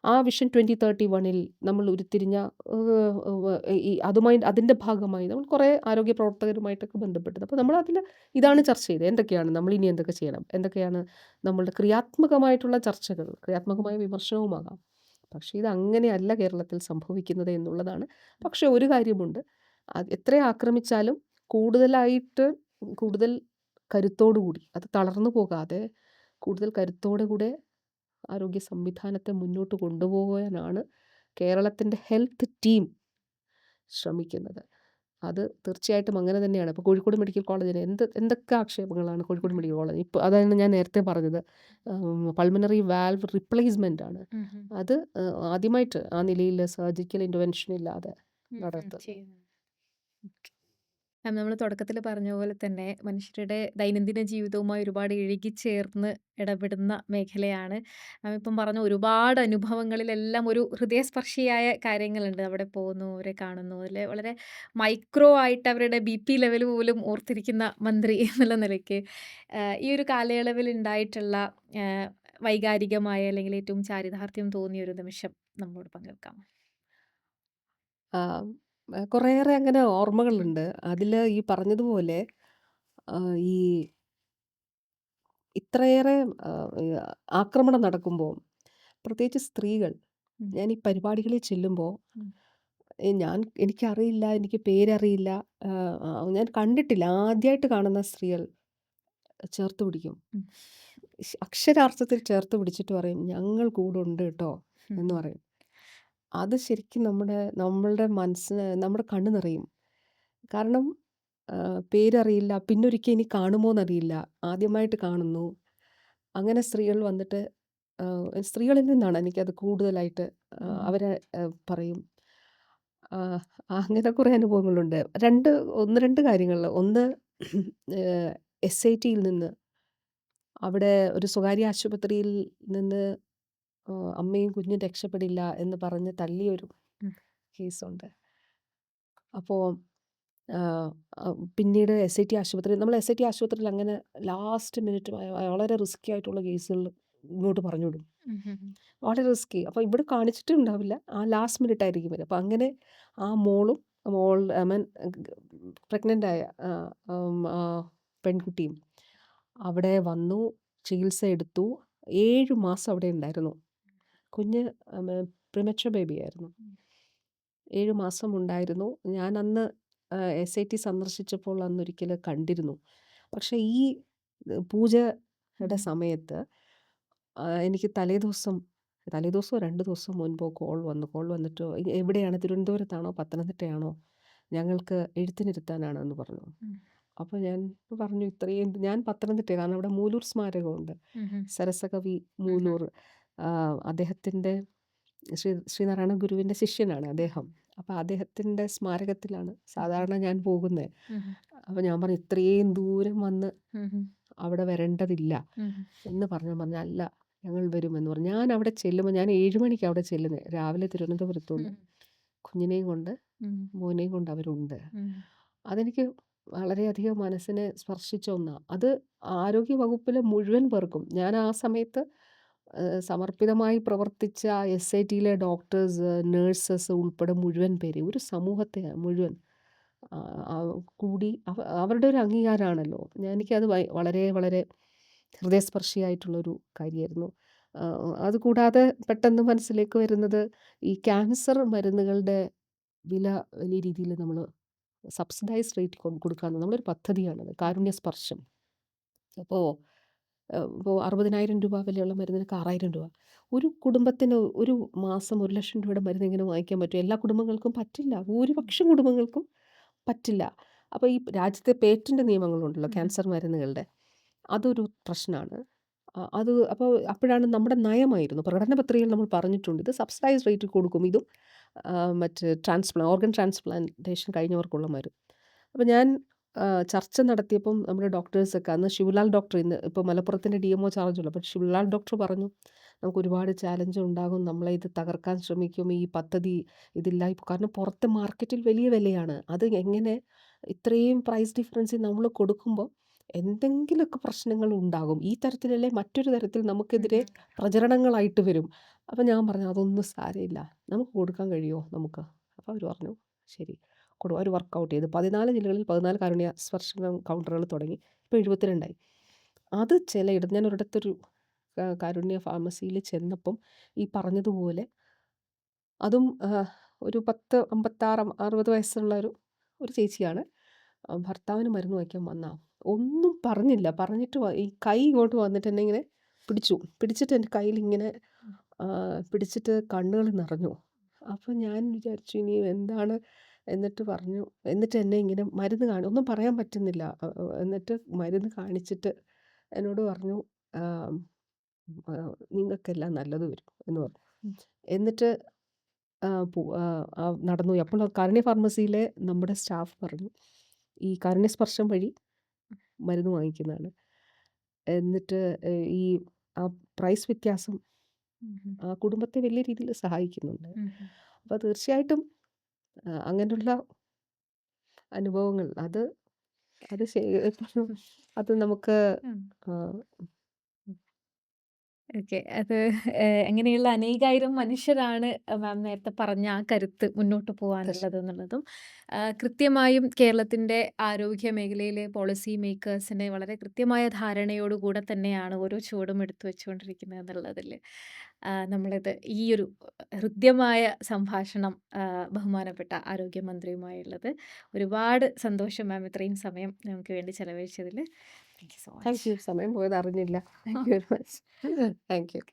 ആ വിഷൻ 2031-ൽ നമ്മൾ ഉരുത്തിരിഞ്ഞ അതിൻ്റെ ഭാഗമായി നമ്മൾ കുറേ ആരോഗ്യ പ്രവർത്തകരുമായിട്ടൊക്കെ ബന്ധപ്പെട്ടത്. അപ്പോൾ നമ്മൾ ഇതാണ് ചർച്ച ചെയ്തത്. എന്തൊക്കെയാണ് നമ്മൾ ഇനി എന്തൊക്കെ ചെയ്യണം, എന്തൊക്കെയാണ് നമ്മളുടെ ക്രിയാത്മകമായിട്ടുള്ള ചർച്ചകൾ, ക്രിയാത്മകമായ വിമർശനവുമാകാം. പക്ഷേ ഇതങ്ങനെയല്ല കേരളത്തിൽ സംഭവിക്കുന്നത് എന്നുള്ളതാണ്. പക്ഷേ ഒരു കാര്യമുണ്ട്, എത്ര ആക്രമിച്ചാലും കൂടുതൽ കരുത്തോടുകൂടി, അത് തളർന്നു പോകാതെ കൂടുതൽ കരുത്തോടുകൂടെ ആരോഗ്യ സംവിധാനത്തെ മുന്നോട്ട് കൊണ്ടുപോകാനാണ് കേരളത്തിൻ്റെ ഹെൽത്ത് ടീം ശ്രമിക്കുന്നത്. അത് തീർച്ചയായിട്ടും അങ്ങനെ തന്നെയാണ്. ഇപ്പോൾ കോഴിക്കോട് മെഡിക്കൽ കോളേജിന് എന്തൊക്കെ ആക്ഷേപങ്ങളാണ് കോഴിക്കോട് ഉം. Medical college. ഇപ്പോൾ അതാണ് ഞാൻ നേരത്തെ പറഞ്ഞത്. പൾമണറി വാൽവ് റിപ്ലേസ്മെന്റ് ആണ്. ഉം. ഉം. അത് ആദ്യമായിട്ട് ആ നിലയിൽ സർജിക്കൽ ഇന്റർവെൻഷൻ ഇല്ലാതെ ഉം. നടത്തുന്നത്. ചെയ്യുന്നു. നമ്മൾ തുടക്കത്തിൽ പറഞ്ഞ പോലെ തന്നെ മനുഷ്യരുടെ ദൈനംദിന ജീവിതവുമായി ഒരുപാട് ഇഴുകിച്ചേർന്ന് ഇടപെടുന്ന മേഖലയാണ്. ഇപ്പം പറഞ്ഞ ഒരുപാട് അനുഭവങ്ങളിലെല്ലാം ഒരു ഹൃദയസ്പർശിയായ കാര്യങ്ങളുണ്ട്. അവിടെ പോകുന്നു, അവരെ കാണുന്നു. അതിൽ വളരെ മൈക്രോ ആയിട്ട് അവരുടെ ബിപി ലെവൽ പോലും ഓർത്തിരിക്കുന്ന മന്ത്രി എന്നുള്ള നിലയ്ക്ക് ഈ ഒരു കാലയളവിൽ ഉണ്ടായിട്ടുള്ള ആഹ്, വൈകാരികമായ അല്ലെങ്കിൽ ഏറ്റവും ചാരിതാർത്ഥ്യം തോന്നിയ ഒരു നിമിഷം നമ്മളോട് പങ്കുവെക്കാമോ? ആ, കുറേയേറെ അങ്ങനെ ഉം. ഓർമ്മകളുണ്ട്. അതിൽ ഈ പറഞ്ഞതുപോലെ ആ, ഈ ഇത്രയേറെ ആ, ഈ ആക്രമണം നടക്കുമ്പോൾ പ്രത്യേകിച്ച് സ്ത്രീകൾ, ഉം. ഞാൻ ഈ പരിപാടികളിൽ ചെല്ലുമ്പോൾ ഉം. എനിക്കറിയില്ല, എനിക്ക് പേരറിയില്ല, ആ, ഞാൻ കണ്ടിട്ടില്ല, ആദ്യമായിട്ട് കാണുന്ന സ്ത്രീകൾ ചേർത്ത് പിടിക്കും. ഉം. അക്ഷരാർത്ഥത്തിൽ ചേർത്ത് പിടിച്ചിട്ട് പറയും, ഞങ്ങൾ കൂടെ ഉണ്ട് കേട്ടോ ഉം. എന്ന് പറയും. അത് ശരിക്കും നമ്മളുടെ മനസ്സിന്, നമ്മുടെ കണ്ണ് നിറയും. കാരണം പേരറിയില്ല, പിന്നൊരിക്കൽ ഇനി കാണുമോ എന്നറിയില്ല, ആദ്യമായിട്ട് കാണുന്നു. അങ്ങനെ സ്ത്രീകൾ വന്നിട്ട് സ്ത്രീകളിൽ നിന്നാണ് എനിക്കത് കൂടുതലായിട്ട് ഉം. അവരെ പറയും. ആ, അങ്ങനെ കുറേ അനുഭവങ്ങളുണ്ട്. 1, 2 കാര്യങ്ങളിൽ. ഒന്ന്, SITയിൽ നിന്ന്, അവിടെ ഒരു സ്വകാര്യ ആശുപത്രിയിൽ നിന്ന് അമ്മയും കുഞ്ഞും രക്ഷപ്പെടില്ല എന്ന് പറഞ്ഞ് തള്ളിയൊരു ഉം. കേസുണ്ട്. അപ്പോൾ പിന്നീട് SIT ആശുപത്രിയിൽ അങ്ങനെ ലാസ്റ്റ് മിനിറ്റ് വളരെ റിസ്കി ആയിട്ടുള്ള കേസുകൾ ഇങ്ങോട്ട് പറഞ്ഞു വിടും. ഉം. ഉം. വളരെ റിസ്കി. അപ്പോൾ ഇവിടെ കാണിച്ചിട്ടും ഉണ്ടാവില്ല. ആ ലാസ്റ്റ് മിനിറ്റ് ആയിരിക്കും വരിക. അപ്പോൾ അങ്ങനെ ആ മോളും ഐ മീൻ പ്രഗ്നൻ്റ് ആയ പെൺകുട്ടിയും അവിടെ വന്നു, ചികിത്സ എടുത്തു. 7 മാസം അവിടെ ഉണ്ടായിരുന്നു. കുഞ്ഞ് പ്രിമച്വർ ബേബിയായിരുന്നു. 7 മാസം ഉണ്ടായിരുന്നു. ഞാൻ അന്ന് SIT സന്ദർശിച്ചപ്പോൾ അന്നൊരിക്കൽ കണ്ടിരുന്നു. പക്ഷേ ഈ പൂജയുടെ ഉം. സമയത്ത് എനിക്ക് തലേദിവസമോ 2 ദിവസം മുൻപോ കോൾ വന്നിട്ട് എവിടെയാണ്, തിരുവനന്തപുരത്താണോ പത്തനംതിട്ടയാണോ, ഞങ്ങൾക്ക് എഴുത്തിനിരുത്താനാണ് എന്ന് പറഞ്ഞു. ഉം. അപ്പോൾ ഞാൻ പറഞ്ഞു, ഞാൻ പത്തനംതിട്ടയാണ്, കാരണം അവിടെ മൂലൂർ സ്മാരകമുണ്ട്. ഉം. ഉം. സരസകവി ഉം. മൂലൂർ, അദ്ദേഹത്തിൻ്റെ ശ്രീനാരായണ ഗുരുവിൻ്റെ ശിഷ്യനാണ് അദ്ദേഹം. അപ്പോൾ അദ്ദേഹത്തിൻ്റെ സ്മാരകത്തിലാണ് സാധാരണ ഞാൻ പോകുന്നത്. ഉം. അപ്പോൾ ഞാൻ പറഞ്ഞു, ഇത്രയും ദൂരം വന്ന് ഉം. അവിടെ വരേണ്ടതില്ല ഉം. എന്ന് പറഞ്ഞു. അല്ല, ഞങ്ങൾ വരുമെന്ന് പറഞ്ഞു. ഞാൻ അവിടെ ചെല്ലുമ്പോൾ, ഞാൻ 7 മണിക്ക് അവിടെ ചെല്ലുന്നത്, രാവിലെ തിരുവനന്തപുരത്തു നിന്ന്. ഉം. കുഞ്ഞിനെയും കൊണ്ട്, ഉം. മോനെയും കൊണ്ട് അവരുണ്ട്. ഉം. അതെനിക്ക് വളരെയധികം മനസ്സിനെ സ്പർശിച്ച ഒന്നാണ്. അത് ആരോഗ്യ വകുപ്പിലെ മുഴുവൻ പേർക്കും, ഞാൻ ആ സമയത്ത് സമർപ്പിതമായി പ്രവർത്തിച്ച SITയിലെ ഡോക്ടേഴ്സ്, നേഴ്സസ് ഉൾപ്പെടെ മുഴുവൻ പേരെ, ഒരു സമൂഹത്തെ മുഴുവൻ ആ, ആ, കൂടി അവരുടെ ഒരു അംഗീകാരമാണല്ലോ. എനിക്കത് വളരെ വളരെ ഹൃദയസ്പർശിയായിട്ടുള്ളൊരു കാര്യമായിരുന്നു. അതുകൂടാതെ പെട്ടെന്ന് മനസ്സിലേക്ക് വരുന്നത്, ഈ ക്യാൻസർ മരുന്നുകളുടെ വില വലിയ രീതിയിൽ നമ്മൾ സബ്സിഡൈസ്ഡ് റേറ്റ് കൊടുക്കാമെന്ന് നമ്മളൊരു പദ്ധതിയാണത്, കാരുണ്യ സ്പർശം. അപ്പോൾ ഇപ്പോൾ 60,000 രൂപ വിലയുള്ള മരുന്നിനൊക്കെ 6,000 രൂപ. ഒരു കുടുംബത്തിന് ഒരു മാസം 1,00,000 രൂപയുടെ മരുന്ന് എങ്ങനെ വാങ്ങിക്കാൻ പറ്റും? എല്ലാ കുടുംബങ്ങൾക്കും പറ്റില്ല. ഭൂരിപക്ഷം കുടുംബങ്ങൾക്കും പറ്റില്ല. അപ്പോൾ ഈ രാജ്യത്തെ പേറ്റന്റ് നിയമങ്ങളുണ്ടല്ലോ ഉം. ക്യാൻസർ മരുന്നുകളുടെ, അതൊരു പ്രശ്നമാണ്. അപ്പോൾ അപ്പോഴാണ് നമ്മുടെ നയമായിരുന്നു, പ്രകടന പത്രികയിൽ നമ്മൾ പറഞ്ഞിട്ടുണ്ട്, ഇത് സബ്സിഡൈസ്ഡ് റേറ്റിൽ കൊടുക്കും. ഇതും മറ്റ് ഓർഗൻ ട്രാൻസ്പ്ലാന്റേഷൻ കഴിഞ്ഞവർക്കുള്ള മരുന്ന്. അപ്പോൾ ഞാൻ ചർച്ച നടത്തിയപ്പം നമ്മുടെ ഡോക്ടേഴ്സൊക്കെ, അന്ന് ശിവലാൽ ഡോക്ടർ, ഇന്ന് ഇപ്പോൾ മലപ്പുറത്തിൻ്റെ DMO ചാർജുള്ള, അപ്പോൾ ശിവലാൽ ഡോക്ടർ പറഞ്ഞു, നമുക്ക് ഒരുപാട് ചാലഞ്ച് ഉണ്ടാകും, നമ്മളെ ഇത് തകർക്കാൻ ശ്രമിക്കും, ഈ പദ്ധതി ഇതില്ല. കാരണം പുറത്തെ മാർക്കറ്റിൽ വലിയ വിലയാണ്. അത് എങ്ങനെ ഇത്രയും പ്രൈസ് ഡിഫറൻസിൽ നമ്മൾ കൊടുക്കുമ്പോൾ എന്തെങ്കിലുമൊക്കെ പ്രശ്നങ്ങൾ ഉണ്ടാകും. ഈ തരത്തിലല്ലേ മറ്റൊരു തരത്തിൽ നമുക്കെതിരെ ഉം. പ്രചരണങ്ങളായിട്ട് വരും. അപ്പോൾ ഞാൻ പറഞ്ഞു, അതൊന്നും സാരമില്ല, നമുക്ക് കൊടുക്കാൻ കഴിയുമോ നമുക്ക്? അപ്പോൾ അവർ പറഞ്ഞു, ശരി കൊടുക്കും. അവർ വർക്കൗട്ട് ചെയ്ത് 14 ജില്ലകളിൽ 14 കാരുണ്യ സ്പർശന കൗണ്ടറുകൾ തുടങ്ങി. ഇപ്പോൾ 72ആയി. അത് ചിലയിടത്ത്, ഞാൻ ഒരിടത്തൊരു കാരുണ്യ ഫാർമസിയിൽ ചെന്നപ്പം ഈ പറഞ്ഞതുപോലെ, അതും ഒരു 56 60 വയസ്സുള്ള ഒരു ചേച്ചിയാണ്. ഭർത്താവിന് മരുന്ന് വാങ്ങിക്കാൻ വന്നതാ. ഒന്നും പറഞ്ഞില്ല. പറഞ്ഞിട്ട് ഈ കൈ ഇങ്ങോട്ട് വന്നിട്ട് എന്നെ ഇങ്ങനെ പിടിച്ചിട്ട് എൻ്റെ കയ്യിലിങ്ങനെ പിടിച്ചിട്ട് കണ്ണുകൾ നിറഞ്ഞു. അപ്പോൾ ഞാൻ വിചാരിച്ചു, ഇനി എന്താണ് എന്നിട്ട് പറഞ്ഞു എന്നിട്ട് എന്നെ ഇങ്ങനെ മരുന്ന് ഒന്നും പറയാൻ പറ്റുന്നില്ല. എന്നിട്ട് മരുന്ന് കാണിച്ചിട്ട് എന്നോട് പറഞ്ഞു, ആം, "നിങ്ങൾക്കെല്ലാം നല്ലത് വരും" എന്ന് പറഞ്ഞു. ഉം. എന്നിട്ട് നടന്നു പോയി. അപ്പോൾ കാരുണ്യ ഫാർമസിയിലെ നമ്മുടെ സ്റ്റാഫ് പറഞ്ഞു, "ഈ കാരുണ്യസ്പർശം വഴി മരുന്ന് വാങ്ങിക്കുന്നതാണ്." എന്നിട്ട് ഈ ആ പ്രൈസ് വ്യത്യാസം ഉം. ഉം. ആ കുടുംബത്തെ വലിയ രീതിയിൽ സഹായിക്കുന്നുണ്ട്. ഉം. ഉം. അപ്പോൾ തീർച്ചയായിട്ടും അങ്ങനെയുള്ള അനുഭവങ്ങൾ അത് അത് അത് നമുക്ക് ഉം. ആ, ഓക്കെ. അത് അങ്ങനെയുള്ള അനേകായിരം മനുഷ്യരാണ് മാം നേരത്തെ പറഞ്ഞ ആ കരുത്ത് മുന്നോട്ട് പോകാനുള്ളത് തീർച്ചയായും എന്നുള്ളതും, കൃത്യമായും കേരളത്തിൻ്റെ ആരോഗ്യ മേഖലയിലെ പോളിസി മേക്കേഴ്സിന് വളരെ കൃത്യമായ ധാരണയോടുകൂടെ തന്നെയാണ് ഓരോ ചുവടും എടുത്തു വെച്ചുകൊണ്ടിരിക്കുന്നത് എന്നുള്ളതിൽ നമ്മളിത് ഈ ഒരു ഹൃദ്യമായ സംഭാഷണം ബഹുമാനപ്പെട്ട ആരോഗ്യമന്ത്രിയുമായുള്ളത്. ഒരുപാട് സന്തോഷം മാം ഇത്രയും സമയം നമുക്ക് വേണ്ടി ചെലവഴിച്ചതിൽ. Thank you so thank much. You. സമയം പോയത് അറിഞ്ഞില്ല. Thank you very much. Thank U.